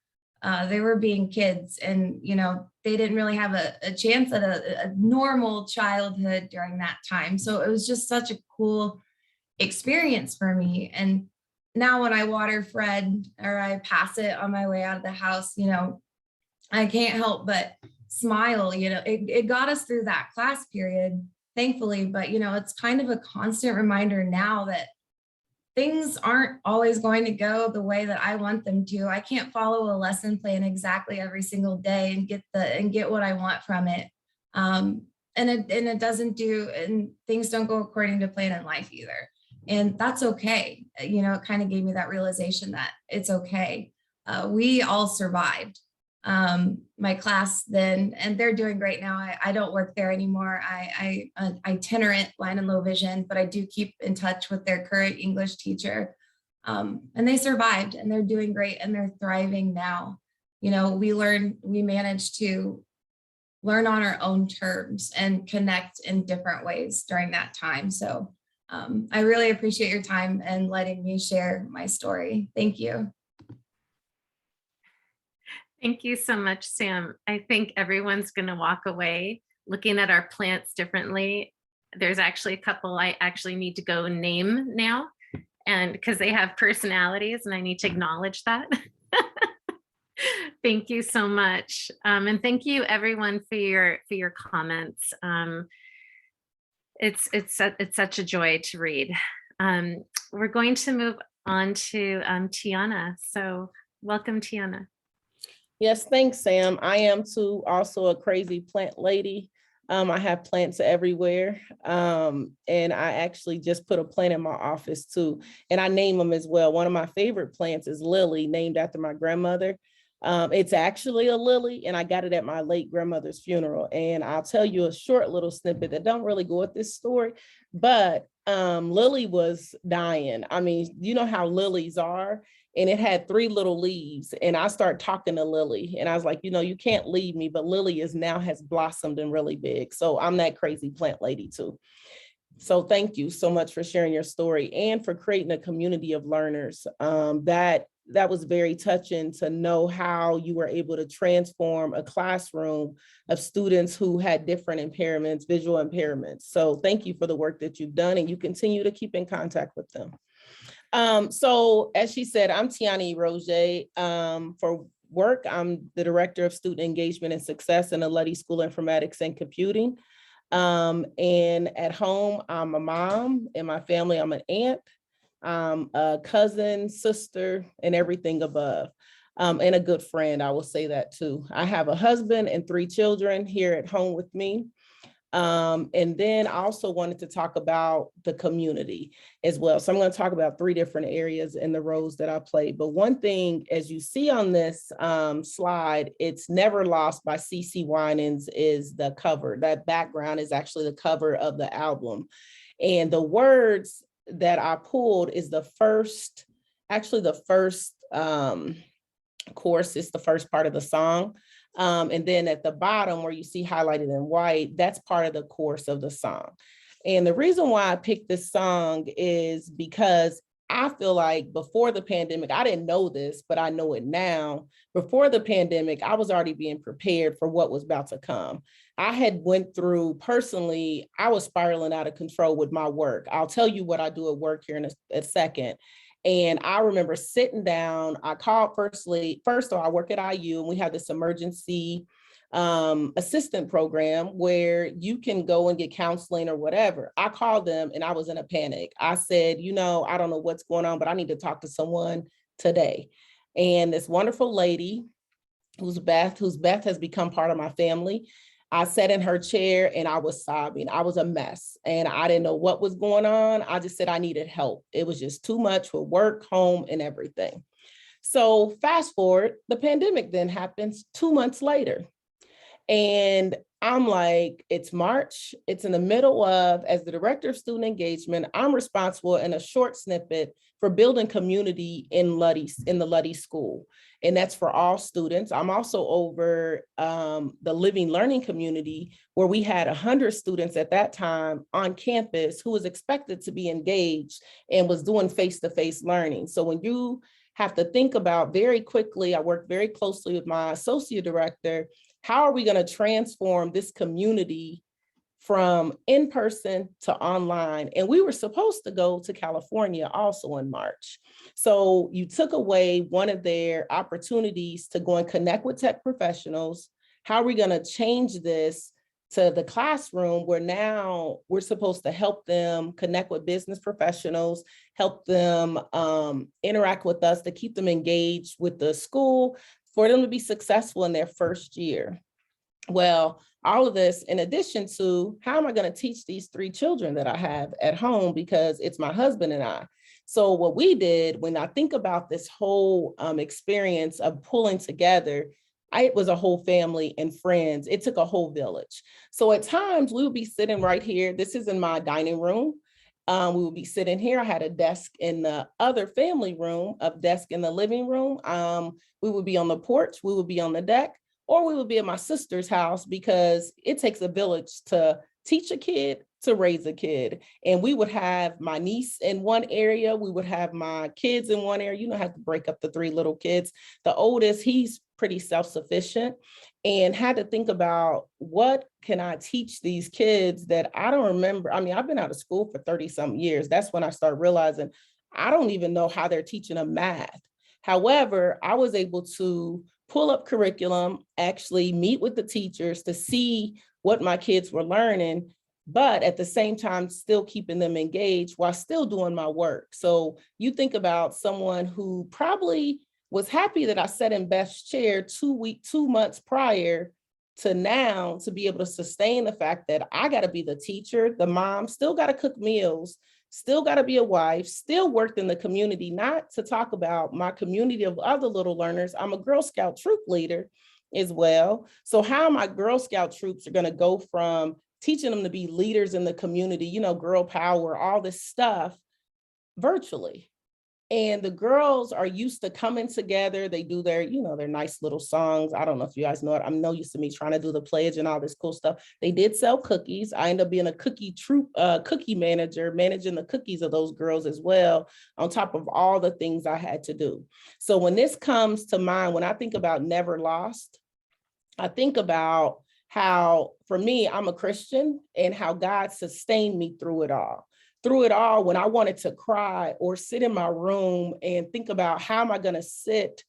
They were being kids, and they didn't really have a chance at a normal childhood during that time. So it was just such a cool experience for me. And now when I water Fred, or I pass it on my way out of the house, I can't help but smile. It got us through that class period, thankfully, but it's kind of a constant reminder now that things aren't always going to go the way that I want them to. I can't follow a lesson plan exactly every single day and get what I want from it. And things don't go according to plan in life either. And that's okay. It kind of gave me that realization that it's okay. We all survived. my class then, and they're doing great now. I don't work there anymore. I itinerant blind and low vision, but I do keep in touch with their current English teacher. And they survived and they're doing great and they're thriving now. You know, we managed to learn on our own terms and connect in different ways during that time. So I really appreciate your time and letting me share my story. Thank you. Thank you so much, Sam. I think everyone's going to walk away looking at our plants differently. There's actually a couple I actually need to go name now, and because they have personalities and I need to acknowledge that. Thank you so much. And thank you everyone for your comments. It's such a joy to read. We're going to move on to Tiana. So welcome, Tiana. Yes, thanks, Sam. I am too also a crazy plant lady. I have plants everywhere. And I actually just put a plant in my office too. And I name them as well. One of my favorite plants is Lily, named after my grandmother. It's actually a lily, and I got it at my late grandmother's funeral. And I'll tell you a short little snippet that don't really go with this story, but Lily was dying. I mean, you know how lilies are, and it had 3 little leaves. And I started talking to Lily, and I was like, you know, you can't leave me, but Lily has blossomed and really big. So I'm that crazy plant lady too. So thank you so much for sharing your story and for creating a community of learners. That was very touching to know how you were able to transform a classroom of students who had different impairments, visual impairments. So thank you for the work that you've done, and you continue to keep in contact with them. So as she said, I'm Tiana Roger. For work, I'm the Director of Student Engagement and Success in the Luddy School of Informatics and Computing. And at home, I'm a mom. In my family, I'm an aunt. A cousin, sister, and everything above, and a good friend. I will say that too. I have a husband and 3 children here at home with me. And then I also wanted to talk about the community as well. So I'm going to talk about 3 different areas in the roles that I play. But one thing, as you see on this slide, It's Never Lost by CeCe Winans is the cover. That background is actually the cover of the album. And the words that I pulled is the first chorus is the first part of the song. And then at the bottom where you see highlighted in white, that's part of the chorus of the song. And the reason why I picked this song is because I feel like before the pandemic, I didn't know this, but I know it now. Before the pandemic, I was already being prepared for what was about to come. I had went through personally, I was spiraling out of control with my work. I'll tell you what I do at work here in a second. And I remember sitting down, I called first of all, I work at IU, and we have this emergency assistant program where you can go and get counseling or whatever. I called them and I was in a panic. I said, you know, I don't know what's going on, but I need to talk to someone today. And this wonderful lady, who's Beth has become part of my family. I sat in her chair and I was sobbing. I was a mess and I didn't know what was going on. I just said I needed help. It was just too much for work, home, and everything. So fast forward, the pandemic then happens 2 months later. And I'm like, it's March. It's in the middle of, as the Director of Student Engagement, I'm responsible in a short snippet for building community in the Luddy School. And that's for all students. I'm also over the Living Learning community, where we had 100 students at that time on campus who was expected to be engaged and was doing face-to-face learning. So when you have to think about very quickly, I work very closely with my associate director, how are we going to transform this community from in-person to online? And we were supposed to go to California also in March. So you took away one of their opportunities to go and connect with tech professionals. How are we going to change this to the classroom, where now we're supposed to help them connect with business professionals, help them interact with us to keep them engaged with the school, for them to be successful in their first year? Well, all of this in addition to, how am I going to teach these 3 children that I have at home, because it's my husband and I. So what we did, when I think about this whole experience of pulling together, it was a whole family and friends. It took a whole village. So at times we would be sitting right here. This is in my dining room. We would be sitting here. I had a desk in the other family room, a desk in the living room. We would be on the porch, we would be on the deck, or we would be at my sister's house, because it takes a village to teach a kid, to raise a kid. And we would have my niece in one area. We would have my kids in one area. You know, have to break up the 3 little kids. The oldest, he's pretty self-sufficient, and had to think about, what can I teach these kids that I don't remember? I mean, I've been out of school for 30 some years. That's when I started realizing I don't even know how they're teaching them math. However, I was able to pull up curriculum, actually meet with the teachers to see what my kids were learning, but at the same time, still keeping them engaged while still doing my work. So you think about someone who probably was happy that I sat in Beth's chair 2 months prior to now, to be able to sustain the fact that I got to be the teacher, the mom, still got to cook meals, still got to be a wife, still worked in the community, not to talk about my community of other little learners. I'm a Girl Scout troop leader as well. So how my Girl Scout troops are going to go from teaching them to be leaders in the community, you know, girl power, all this stuff, virtually. And the girls are used to coming together. They do their, you know, their nice little songs. I don't know if you guys know it. I'm no used to me trying to do the pledge and all this cool stuff. They did sell cookies. I ended up being a cookie manager, managing the cookies of those girls as well, on top of all the things I had to do. So when this comes to mind, when I think about Never Lost, I think about how, for me, I'm a Christian, and how God sustained me through it all. Through it all, when I wanted to cry or sit in my room and think about, how am I going to sit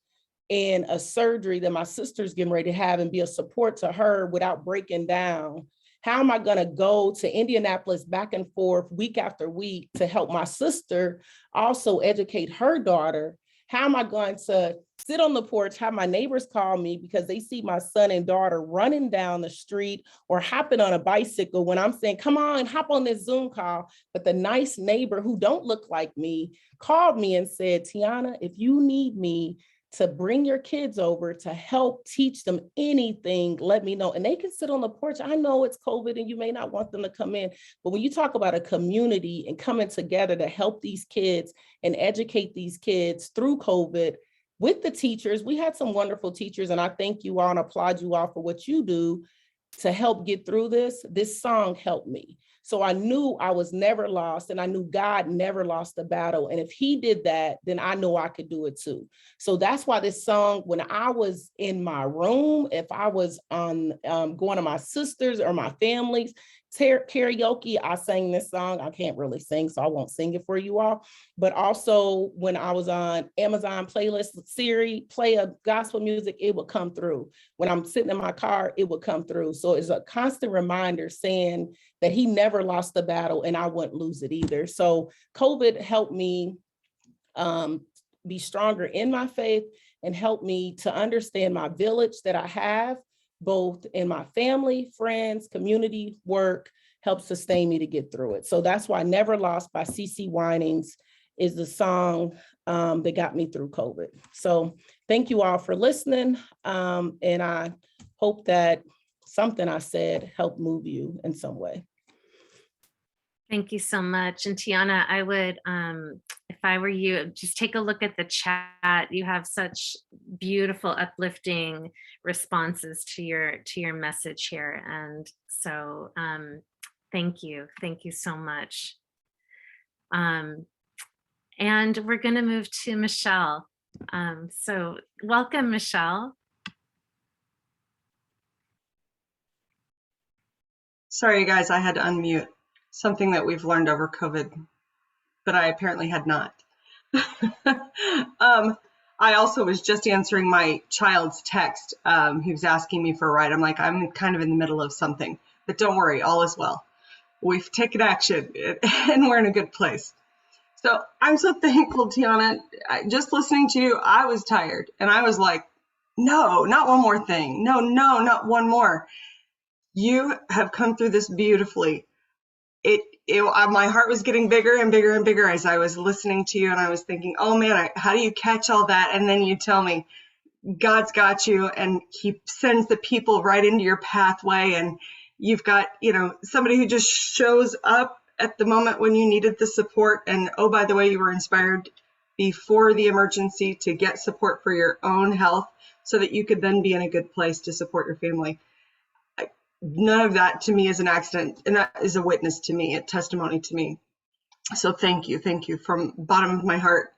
in a surgery that my sister's getting ready to have and be a support to her without breaking down? How am I going to go to Indianapolis back and forth week after week to help my sister also educate her daughter? How am I going to sit on the porch, have my neighbors call me because they see my son and daughter running down the street or hopping on a bicycle when I'm saying, come on, hop on this Zoom call? But the nice neighbor who don't look like me called me and said, Tiana, if you need me to bring your kids over to help teach them anything, let me know. And they can sit on the porch. I know it's COVID and you may not want them to come in, but when you talk about a community and coming together to help these kids and educate these kids through COVID with the teachers, we had some wonderful teachers, and I thank you all and applaud you all for what you do to help get through this. This song helped me. So I knew I was never lost, and I knew God never lost the battle. And if he did that, then I know I could do it too. So that's why this song, when I was in my room, if I was on going to my sisters or my family's karaoke, I sang this song. I can't really sing, so I won't sing it for you all. But also when I was on Amazon playlist, Siri, play a gospel music, it would come through. When I'm sitting in my car, it would come through. So it's a constant reminder saying that he never lost the battle and I wouldn't lose it either. So COVID helped me be stronger in my faith and helped me to understand my village that I have, both in my family, friends, community, work, helped sustain me to get through it. So that's why Never Lost by CeCe Winans is the song that got me through COVID. So thank you all for listening. And I hope that something I said helped move you in some way. Thank you so much. And Tiana, I would, if I were you, just take a look at the chat. You have such beautiful, uplifting responses to your message here. And so thank you. Thank you so much. And we're going to move to Michelle. So welcome, Michelle. Sorry, guys, I had to unmute. Something that we've learned over COVID, but I apparently had not. I also was just answering my child's text. He was asking me for a ride. I'm like, I'm kind of in the middle of something, but don't worry, all is well. We've taken action and we're in a good place. So I'm so thankful, Tiana. Just listening to you, I was tired and I was like, no, not one more thing. No, not one more. You have come through this beautifully. My heart was getting bigger and bigger and bigger as I was listening to you, and I was thinking, oh man, how do you catch all that? And then you tell me, God's got you, and he sends the people right into your pathway, and you've got, somebody who just shows up at the moment when you needed the support. And oh, by the way, you were inspired before the emergency to get support for your own health so that you could then be in a good place to support your family. None of that to me is an accident, and that is a witness to me, a testimony to me. So thank you from the bottom of my heart.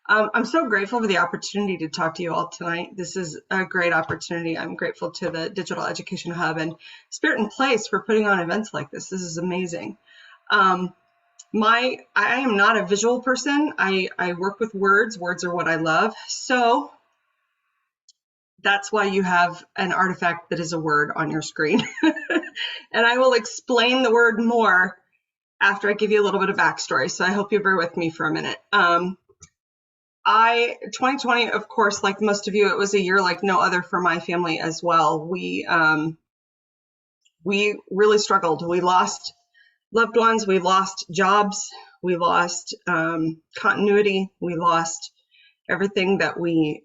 I'm so grateful for the opportunity to talk to you all tonight. This is a great opportunity. I'm grateful to the Digital Education Hub and Spirit in Place for putting on events like this. This is amazing. I am not a visual person. I work with words. Words are what I love. So that's why you have an artifact that is a word on your screen. And I will explain the word more after I give you a little bit of backstory. So I hope you bear with me for a minute. 2020, of course, like most of you, it was a year like no other for my family as well. We really struggled. We lost loved ones, we lost jobs, we lost continuity, we lost everything that we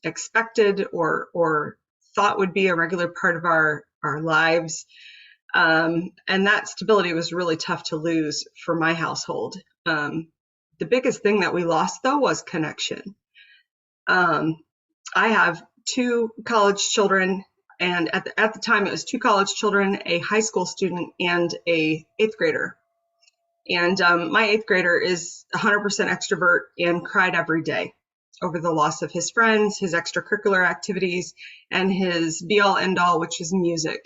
expected or thought would be a regular part of our lives. And that stability was really tough to lose for my household. The biggest thing that we lost, though, was connection. I have 2 college children, and at the time it was 2 college children, a high school student, and a 8th grader. And my 8th grader is 100% extrovert and cried every day over the loss of his friends, his extracurricular activities, and his be-all end-all, which is music.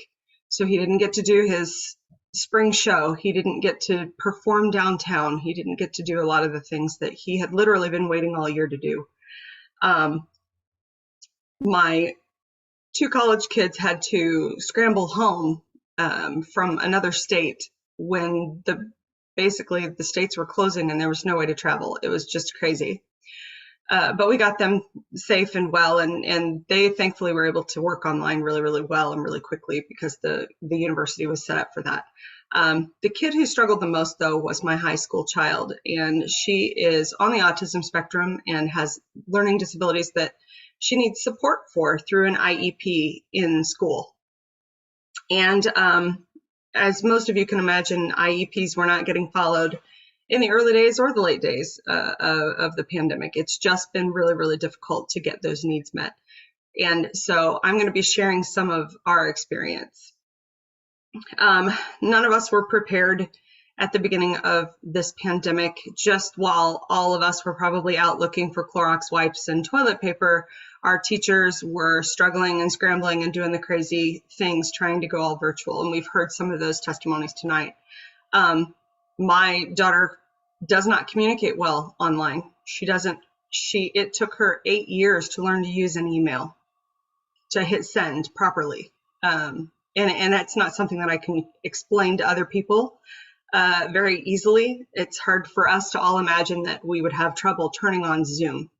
So he didn't get to do his spring show. He didn't get to perform downtown. He didn't get to do a lot of the things that he had literally been waiting all year to do. My 2 college kids had to scramble home from another state when basically the states were closing and there was no way to travel. It was just crazy. But we got them safe and well, and they thankfully were able to work online really, really well and really quickly because the university was set up for that. The kid who struggled the most, though, was my high school child, and she is on the autism spectrum and has learning disabilities that she needs support for through an IEP in school. And as most of you can imagine, IEPs were not getting followed in the early days or the late days of the pandemic. It's just been really, really difficult to get those needs met. And so I'm going to be sharing some of our experience. None of us were prepared at the beginning of this pandemic. Just while all of us were probably out looking for Clorox wipes and toilet paper, our teachers were struggling and scrambling and doing the crazy things, trying to go all virtual. And we've heard some of those testimonies tonight. My daughter does not communicate well online. It took her 8 years to learn to use an email, to hit send properly. And that's not something that I can explain to other people very easily. It's hard for us to all imagine that we would have trouble turning on Zoom.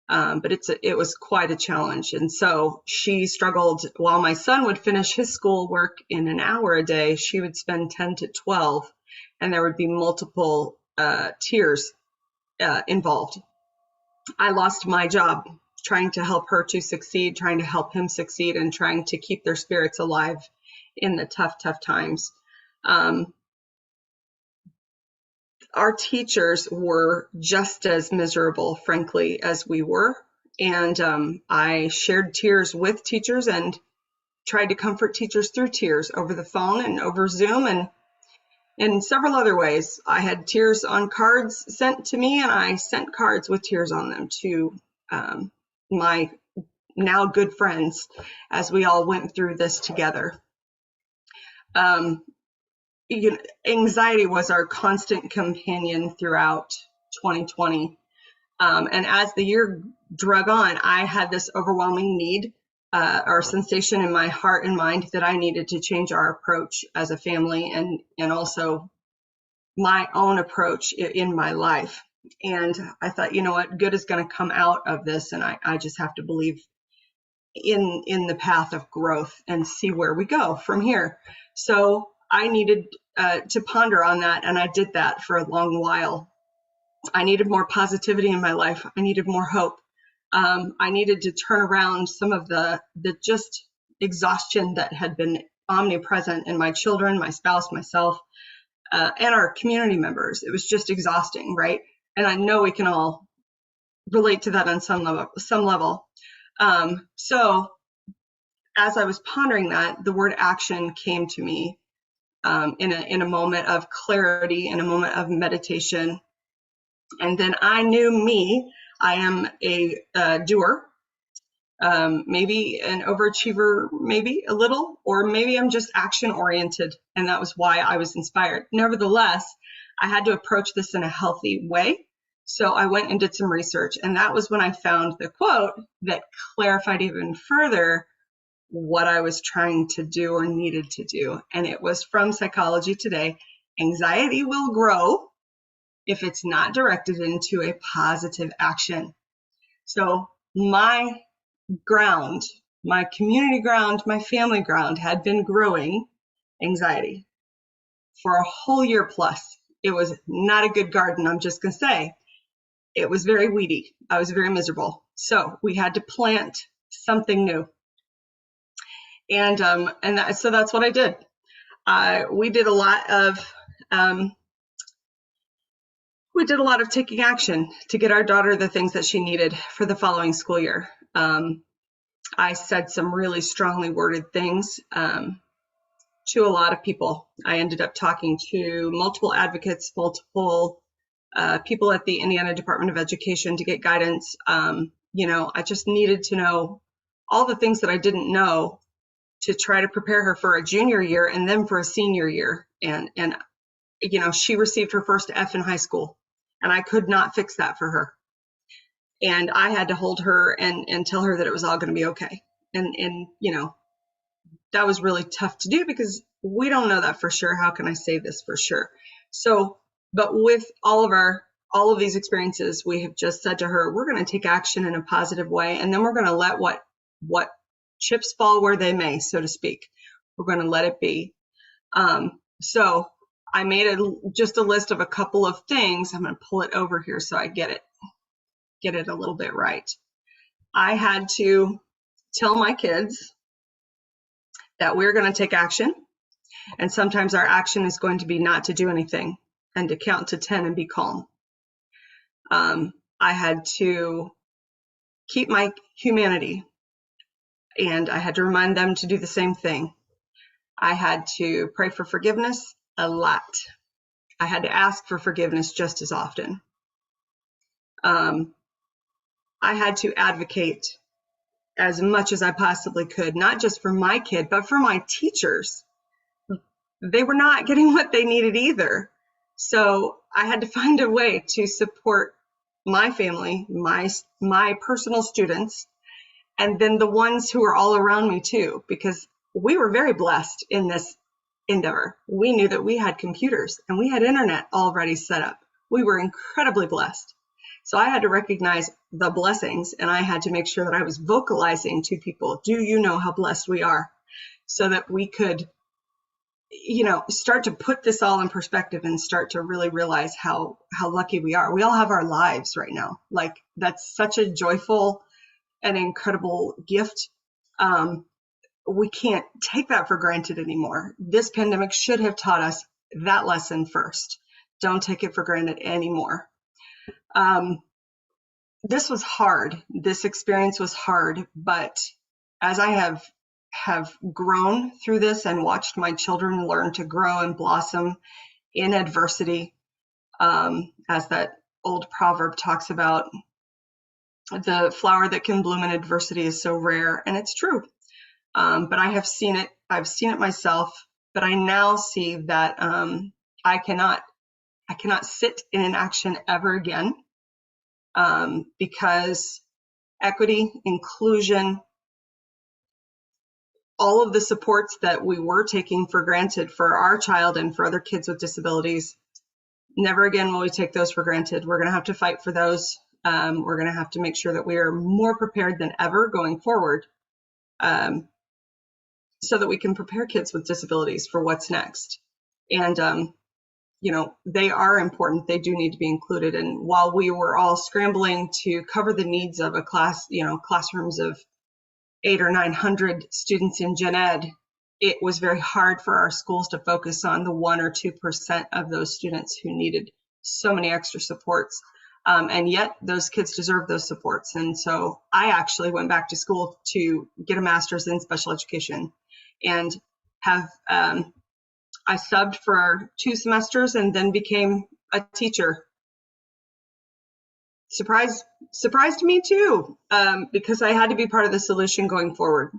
But it was quite a challenge. And so she struggled. While my son would finish his schoolwork in an hour a day, she would spend 10 to 12, and there would be multiple tiers involved. I lost my job trying to help her to succeed, trying to help him succeed, and trying to keep their spirits alive in the tough times. Our teachers were just as miserable, frankly, as we were. And I shared tears with teachers and tried to comfort teachers through tears over the phone and over Zoom and in several other ways. I had tears on cards sent to me, and I sent cards with tears on them to my now good friends as we all went through this together. Anxiety was our constant companion throughout 2020. And as the year drug on, I had this overwhelming need or sensation in my heart and mind that I needed to change our approach as a family and also my own approach in my life. And I thought, you know what, good is going to come out of this. And I just have to believe in the path of growth and see where we go from here. So I needed to ponder on that, and I did that for a long while. I needed more positivity in my life. I needed more hope. I needed to turn around some of the just exhaustion that had been omnipresent in my children, my spouse, myself, and our community members. It was just exhausting, right? And I know we can all relate to that on some level. So as I was pondering that, the word action came to me in a moment of clarity, in a moment of meditation. And then I knew me. I am a doer, maybe an overachiever, maybe a little, or maybe I'm just action oriented. And that was why I was inspired. Nevertheless, I had to approach this in a healthy way. So I went and did some research. And that was when I found the quote that clarified even further what I was trying to do or needed to do. And it was from Psychology Today. Anxiety will grow if it's not directed into a positive action. So my ground, my community ground, my family ground had been growing anxiety for a whole year plus. It was not a good garden, I'm just gonna say. It was very weedy. I was very miserable. So we had to plant something new. So that's what I did. We did a lot of taking action to get our daughter the things that she needed for the following school year. I said some really strongly worded things to a lot of people. I ended up talking to multiple advocates, multiple people at the Indiana Department of Education to get guidance. I just needed to know all the things that I didn't know to try to prepare her for a junior year and then for a senior year. And she received her first F in high school, and I could not fix that for her. And I had to hold her and tell her that it was all going to be okay. And that was really tough to do because we don't know that for sure. How can I say this for sure? So, but with all of these experiences, we have just said to her, we're going to take action in a positive way. And then we're going to let what chips fall where they may, so to speak. We're going to let it be. So I made just a list of a couple of things. I'm going to pull it over here so I get it a little bit right. I had to tell my kids that we're going to take action. And sometimes our action is going to be not to do anything and to count to 10 and be calm. I had to keep my humanity, and I had to remind them to do the same thing. I had to pray for forgiveness a lot. I had to ask for forgiveness just as often. I had to advocate as much as I possibly could, not just for my kid, but for my teachers. They were not getting what they needed either. So I had to find a way to support my family, my personal students, and then the ones who are all around me too, because we were very blessed in this endeavor. We knew that we had computers and we had internet already set up. We were incredibly blessed. So I had to recognize the blessings, and I had to make sure that I was vocalizing to people, do you know how blessed we are? So that we could, start to put this all in perspective and start to really realize how lucky we are. We all have our lives right now. Like, that's such a joyful and incredible gift. We can't take that for granted anymore. This pandemic should have taught us that lesson first. Don't take it for granted anymore. This was hard. This experience was hard, but as I have grown through this and watched my children learn to grow and blossom in adversity, as that old proverb talks about, the flower that can bloom in adversity is so rare, and it's true. But I have seen it. I've seen it myself, but I now see that I cannot sit in inaction ever again, because equity, inclusion, all of the supports that we were taking for granted for our child and for other kids with disabilities, never again will we take those for granted. We're going to have to fight for those. We're going to have to make sure that we are more prepared than ever going forward, so that we can prepare kids with disabilities for what's next. And they are important. They do need to be included. And while we were all scrambling to cover the needs of a class, classrooms of 800 or 900 students in gen ed, it was very hard for our schools to focus on the 1 or 2% of those students who needed so many extra supports. And yet those kids deserve those supports. And so I actually went back to school to get a master's in special education, and have I subbed for 2 semesters and then became a teacher. Surprised me too, because I had to be part of the solution going forward.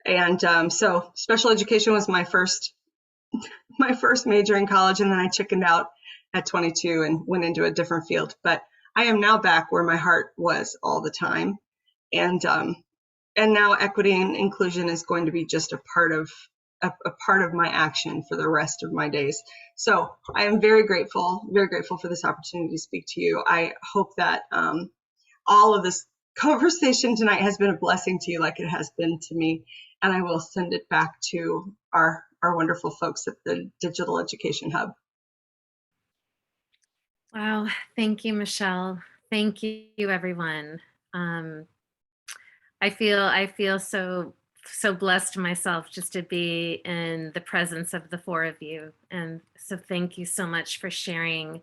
And so special education was my first major in college, and then I chickened out at 22 and went into a different field. But I am now back where my heart was all the time, and now equity and inclusion is going to be just a part of my action for the rest of my days. So I am very grateful for this opportunity to speak to you. I hope that all of this conversation tonight has been a blessing to you, like it has been to me. And I will send it back to our wonderful folks at the Digital Education Hub. Wow. Thank you, Michelle. Thank you, everyone. I feel so blessed myself just to be in the presence of the 4 of you. And so thank you so much for sharing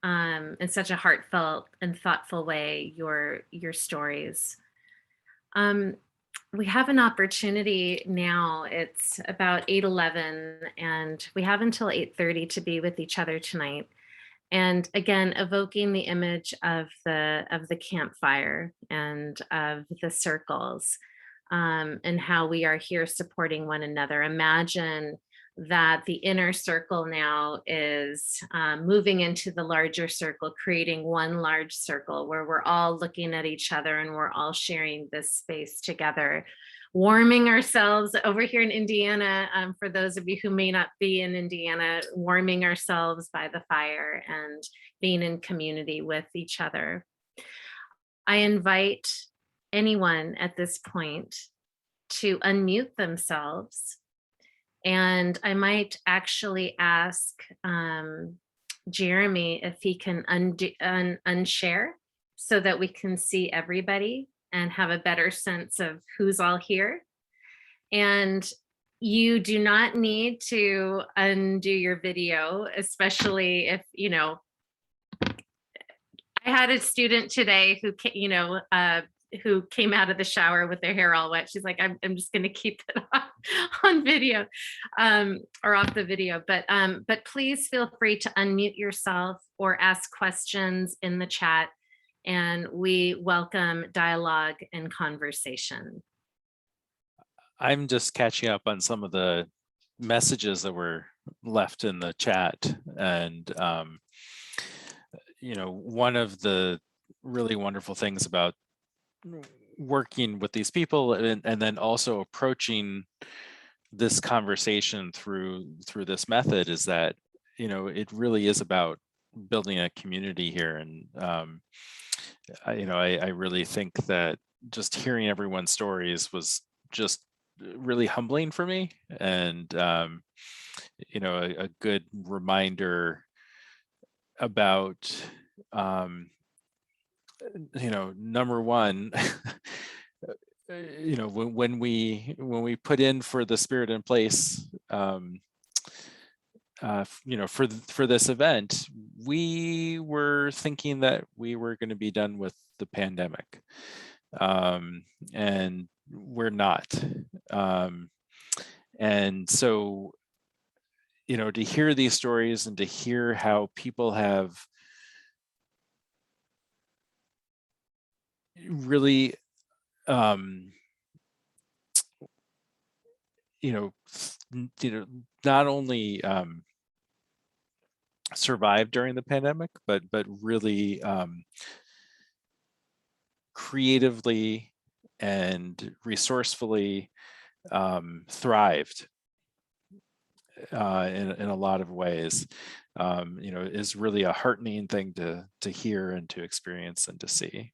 in such a heartfelt and thoughtful way your stories. We have an opportunity now. It's about 8:11, and we have until 8:30 to be with each other tonight. And again, evoking the image of the campfire and of the circles, and how we are here supporting one another. Imagine that the inner circle now is moving into the larger circle, creating one large circle where we're all looking at each other and we're all sharing this space together, warming ourselves over here in Indiana. For those of you who may not be in Indiana, warming ourselves by the fire and being in community with each other. I invite anyone at this point to unmute themselves. And I might actually ask Jeremy if he can unshare so that we can see everybody and have a better sense of who's all here. And you do not need to undo your video, especially if, I had a student today who, who came out of the shower with their hair all wet. She's like, I'm just going to keep it on video, or off the video. But please feel free to unmute yourself or ask questions in the chat, and we welcome dialogue and conversation. I'm just catching up on some of the messages that were left in the chat. And, one of the really wonderful things about working with these people and then also approaching this conversation through this method is that, it really is about building a community here. And, I really think that just hearing everyone's stories was just really humbling for me, and a good reminder about number one, when we put in for the Spirit in Place, for this event, we were thinking that we were going to be done with the pandemic, and we're not. And so, to hear these stories and to hear how people have really, not only survived during the pandemic, but really creatively and resourcefully thrived in a lot of ways, is really a heartening thing to hear and to experience and to see.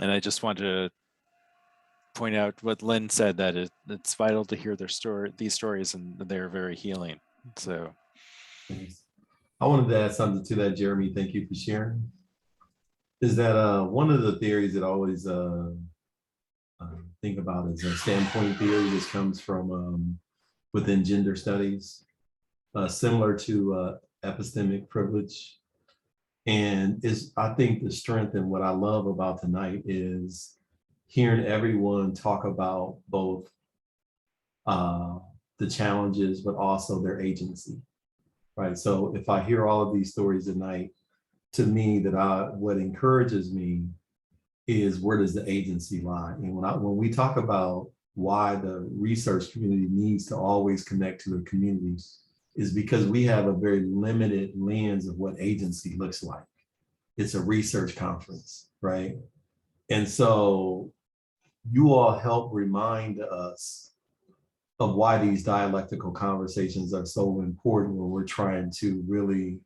And I just wanted to point out what Lynn said, that it's vital to hear these stories, and they're very healing. So Thanks. I wanted to add something to that, Jeremy. Thank you for sharing. Is that one of the theories that I always think about is a standpoint theory, which comes from within gender studies, similar to epistemic privilege. And I think the strength and what I love about tonight is hearing everyone talk about both the challenges, but also their agency, right? So if I hear all of these stories tonight, to me, what encourages me is, where does the agency lie? And when we talk about why the research community needs to always connect to the community, is because we have a very limited lens of what agency looks like. It's a research conference, right? And so you all help remind us of why these dialectical conversations are so important when we're trying to really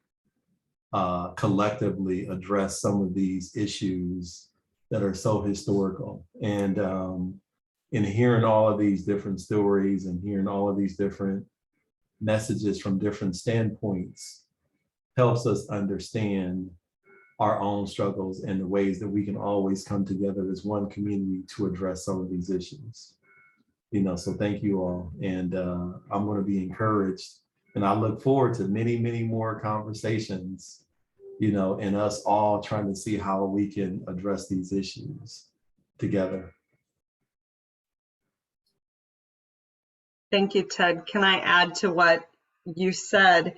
collectively address some of these issues that are so historical. And in hearing all of these different stories and hearing all of these different messages from different standpoints helps us understand our own struggles and the ways that we can always come together as one community to address some of these issues. So thank you all. And I'm going to be encouraged, and I look forward to many, many more conversations, and us all trying to see how we can address these issues together. Thank you, Ted. Can I add to what you said?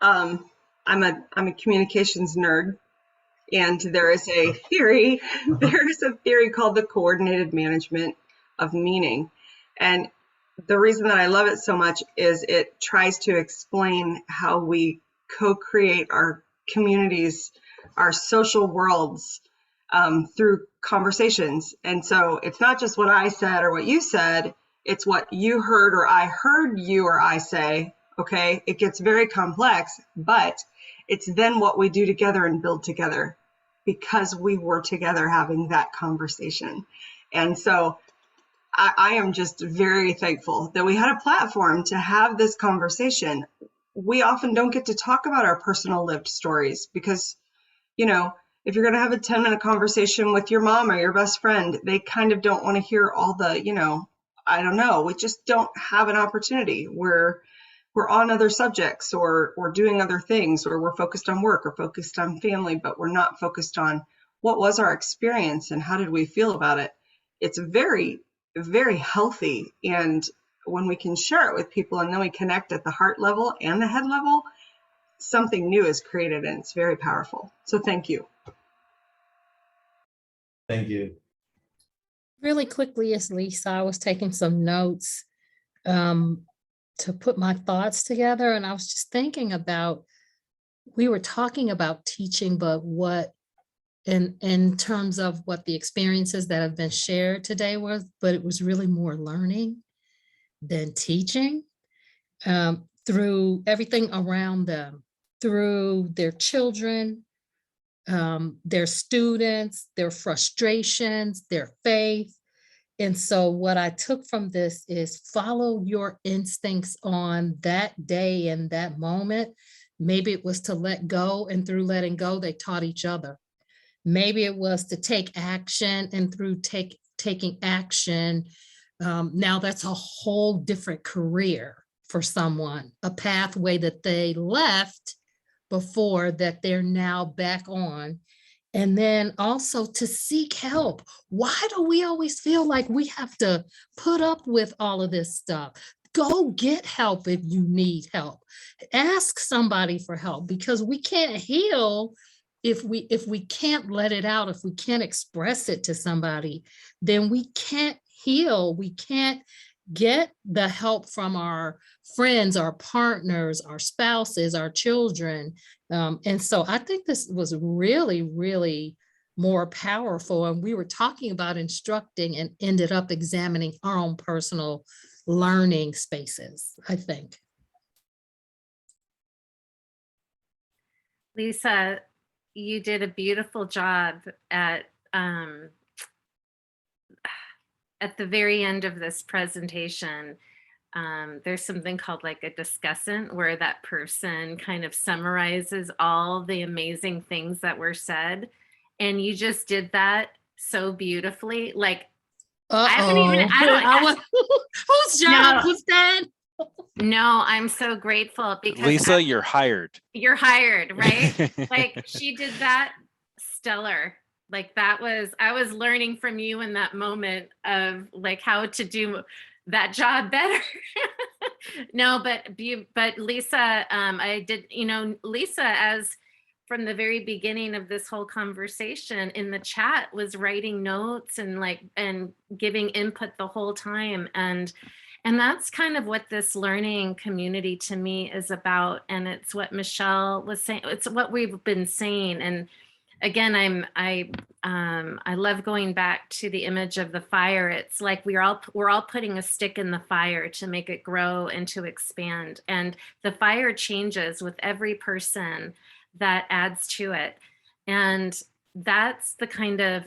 I'm a communications nerd, and there is a theory. There is a theory called the coordinated management of meaning, and the reason that I love it so much is it tries to explain how we co-create our communities, our social worlds, through conversations. And so it's not just what I said or what you said, it's what you heard or I heard you or I say, okay? It gets very complex, but it's then what we do together and build together because we were together having that conversation. And so I am just very thankful that we had a platform to have this conversation. We often don't get to talk about our personal lived stories because, if you're going to have a 10-minute conversation with your mom or your best friend, they kind of don't want to hear all the, I don't know, we just don't have an opportunity. We're on other subjects or doing other things, or we're focused on work or focused on family, but we're not focused on what was our experience and how did we feel about it. It's very, very healthy. And when we can share it with people and then we connect at the heart level and the head level, something new is created and it's very powerful. So thank you. Thank you. Really quickly, as Lisa, I was taking some notes to put my thoughts together. And I was just thinking about, we were talking about teaching, but what in terms of what the experiences that have been shared today was, but it was really more learning than teaching, through everything around them, through their children, their students, their frustrations, their faith. And so what I took from this is follow your instincts on that day and that moment. Maybe it was to let go, and through letting go, they taught each other. Maybe it was to take action, and through taking action, now that's a whole different career for someone, a pathway that they left before that they're now back on. And then also to seek help. Why do we always feel like we have to put up with all of this stuff? Go get help if you need help. Ask somebody for help, because we can't heal if we can't let it out, if we can't express it to somebody, then we can't heal. We can't get the help from our friends, our partners, our spouses, our children. And so I think this was really, really more powerful. And we were talking about instructing and ended up examining our own personal learning spaces, I think. Lisa, you did a beautiful job at at the very end of this presentation, there's something called like a discussant where that person kind of summarizes all the amazing things that were said. And you just did that so beautifully. Like, I don't, whose job was that? No, I'm so grateful because Lisa, you're hired. You're hired, right? Like she did that stellar. Like I was learning from you in that moment of like how to do that job better. No, but Lisa, I did, Lisa, as from the very beginning of this whole conversation in the chat was writing notes and giving input the whole time. And that's kind of what this learning community to me is about. And it's what Michelle was saying. It's what we've been saying. And again, I love going back to the image of the fire. It's like we're all putting a stick in the fire to make it grow and to expand. And the fire changes with every person that adds to it. And that's the kind of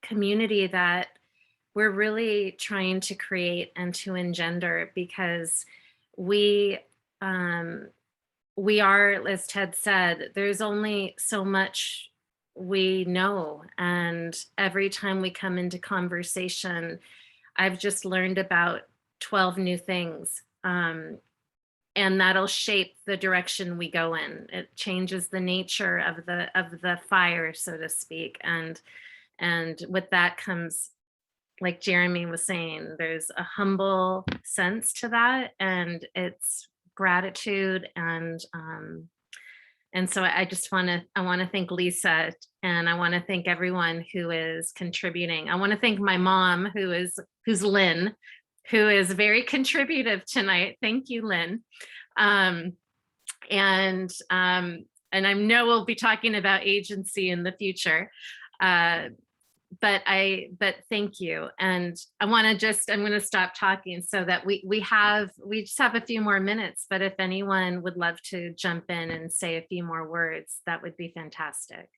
community that we're really trying to create and to engender, because we are, as Ted said, there's only so much we know. And every time we come into conversation, I've just learned about 12 new things. And that'll shape the direction we go in. It changes the nature of the fire, so to speak. And with that comes, like Jeremy was saying, there's a humble sense to that, and it's gratitude. And so I want to thank Lisa, and I want to thank everyone who is contributing. I want to thank my mom, who's Lynn, who is very contributive tonight. Thank you, Lynn. And I know we'll be talking about agency in the future. But thank you. And I'm going to stop talking so that we just have a few more minutes, but if anyone would love to jump in and say a few more words, that would be fantastic.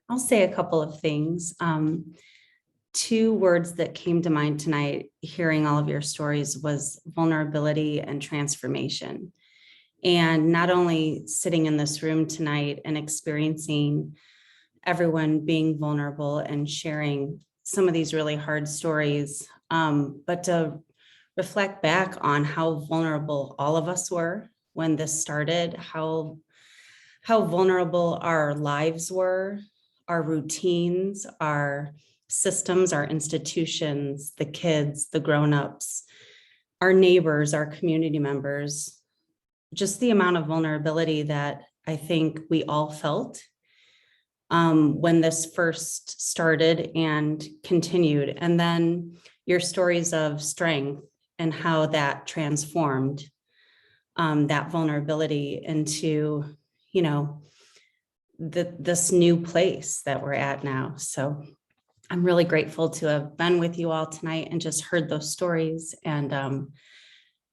I'll say a couple of things. Two words that came to mind tonight, hearing all of your stories, was vulnerability and transformation. And not only sitting in this room tonight and experiencing everyone being vulnerable and sharing some of these really hard stories, but to reflect back on how vulnerable all of us were when this started, how vulnerable our lives were, our routines, our systems, our institutions, the kids, the grown-ups, our neighbors, our community members, just the amount of vulnerability that I think we all felt when this first started and continued. And then your stories of strength and how that transformed that vulnerability into, this new place that we're at now. So I'm really grateful to have been with you all tonight and just heard those stories, and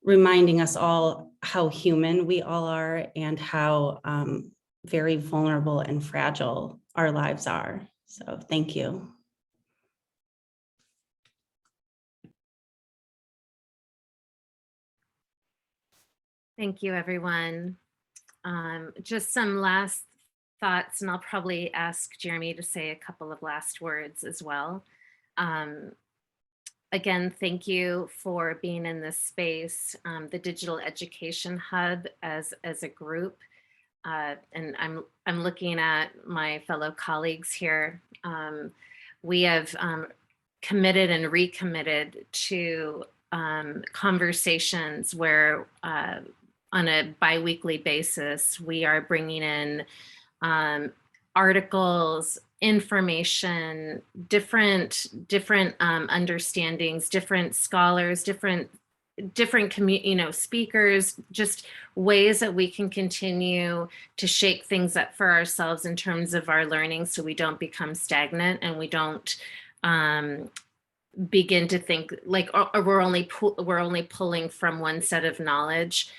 reminding us all how human we all are and how very vulnerable and fragile our lives are. So thank you. Thank you, everyone. Just some last thoughts, and I'll probably ask Jeremy to say a couple of last words as well. Again, thank you for being in this space, the Digital Education Hub as a group. And I'm looking at my fellow colleagues here. We have committed and recommitted to conversations where on a bi-weekly basis, we are bringing in articles, information, different understandings, different scholars, different speakers, just ways that we can continue to shake things up for ourselves in terms of our learning, so we don't become stagnant and we don't begin to think like we're only pulling from one set of knowledge.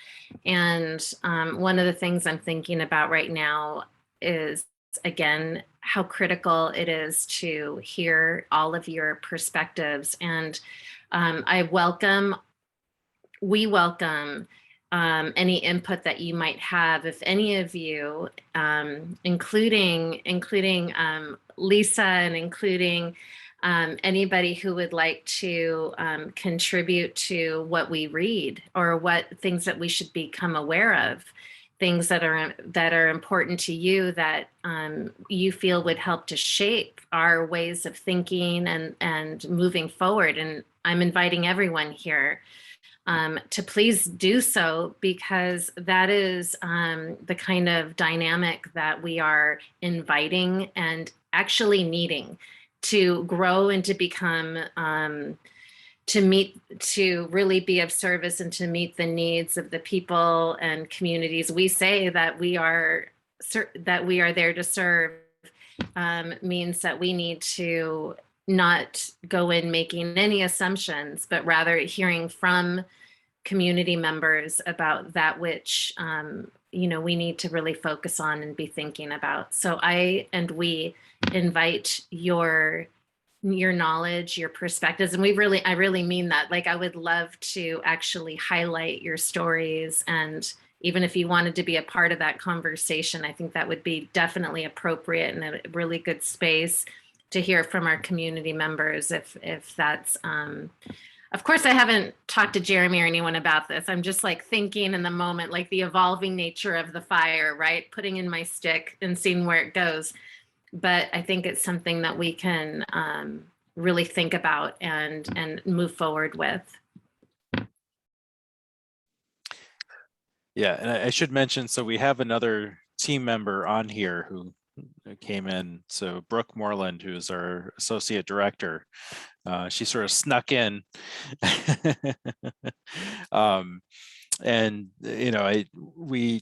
And one of the things I'm thinking about right now is, again, how critical it is to hear all of your perspectives. And we welcome any input that you might have, if any of you, including Lisa and including anybody who would like to contribute to what we read, or what things that we should become aware of, things that are important to you, that you feel would help to shape our ways of thinking and moving forward. And I'm inviting everyone here to please do so, because that is the kind of dynamic that we are inviting and actually needing to grow and to become, to really be of service and to meet the needs of the people and communities we say that we are there to serve. Means that we need to not go in making any assumptions, but rather hearing from community members about that which we need to really focus on and be thinking about. So we invite your knowledge, your perspectives, and I really mean that. Like, I would love to actually highlight your stories, and even if you wanted to be a part of that conversation, I think that would be definitely appropriate and a really good space to hear from our community members, if that's of course, I haven't talked to Jeremy or anyone about this. I'm just like thinking in the moment, like the evolving nature of the fire, right? Putting in my stick and seeing where it goes. But I think it's something that we can really think about and move forward with. Yeah, and I should mention, so we have another team member on here who came in. So Brooke Moreland, who's our associate director, she sort of snuck in. And we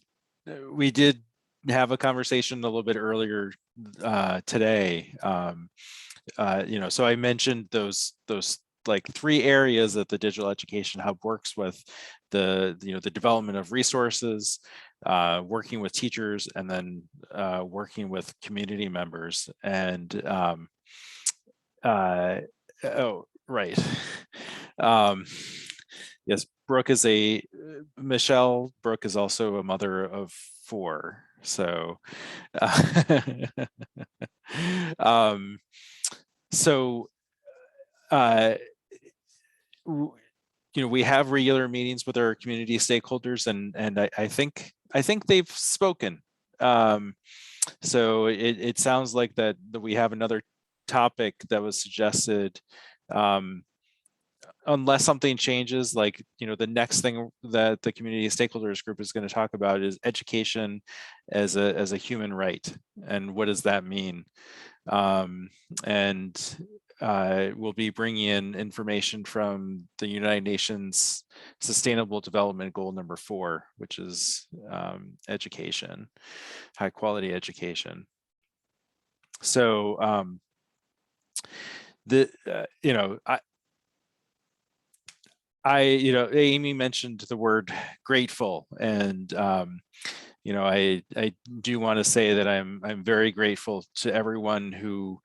did have a conversation a little bit earlier today. So I mentioned those like 3 areas that the Digital Education Hub works with: the development of resources, working with teachers, and then working with community members. And oh, right. Yes, Brooke is Michelle Brooke is also a mother of 4. So, we have regular meetings with our community stakeholders, and I think they've spoken. So it sounds like that we have another topic that was suggested. Unless something changes, like, the next thing that the community stakeholders group is going to talk about is education as a human right, and what does that mean? And we'll be bringing in information from the United Nations Sustainable Development Goal number 4, which is education, high quality education. So Amy mentioned the word grateful, and I do want to say that I'm very grateful to everyone who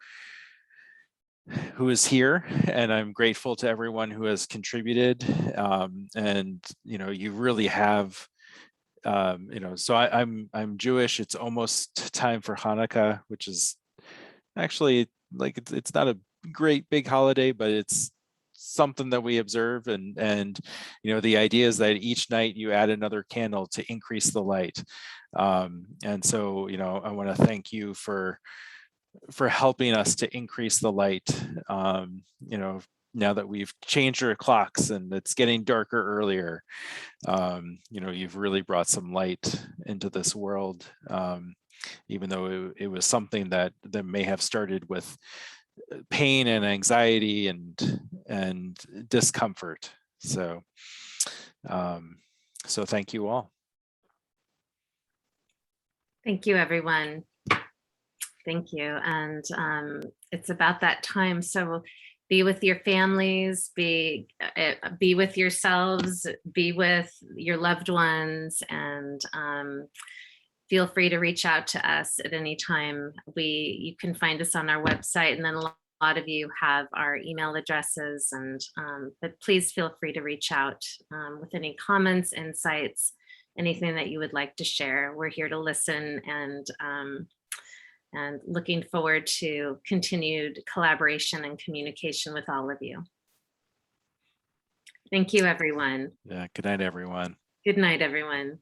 is here, and I'm grateful to everyone who has contributed. And you really have, so I'm Jewish. It's almost time for Hanukkah, which is actually, like, it's not a great big holiday, but it's something that we observe, and the idea is that each night you add another candle to increase the light. And so I want to thank you for helping us to increase the light. Now that we've changed our clocks and it's getting darker earlier, you've really brought some light into this world, even though it was something that may have started with pain and anxiety and discomfort. So thank you all. Thank you, everyone. Thank you. And it's about that time. So be with your families, be with yourselves, be with your loved ones, and feel free to reach out to us at any time. You can find us on our website, and then a lot of you have our email addresses, and but please feel free to reach out with any comments, insights, anything that you would like to share. We're here to listen, and looking forward to continued collaboration and communication with all of you. Thank you, everyone. Yeah, good night, everyone. Good night, everyone.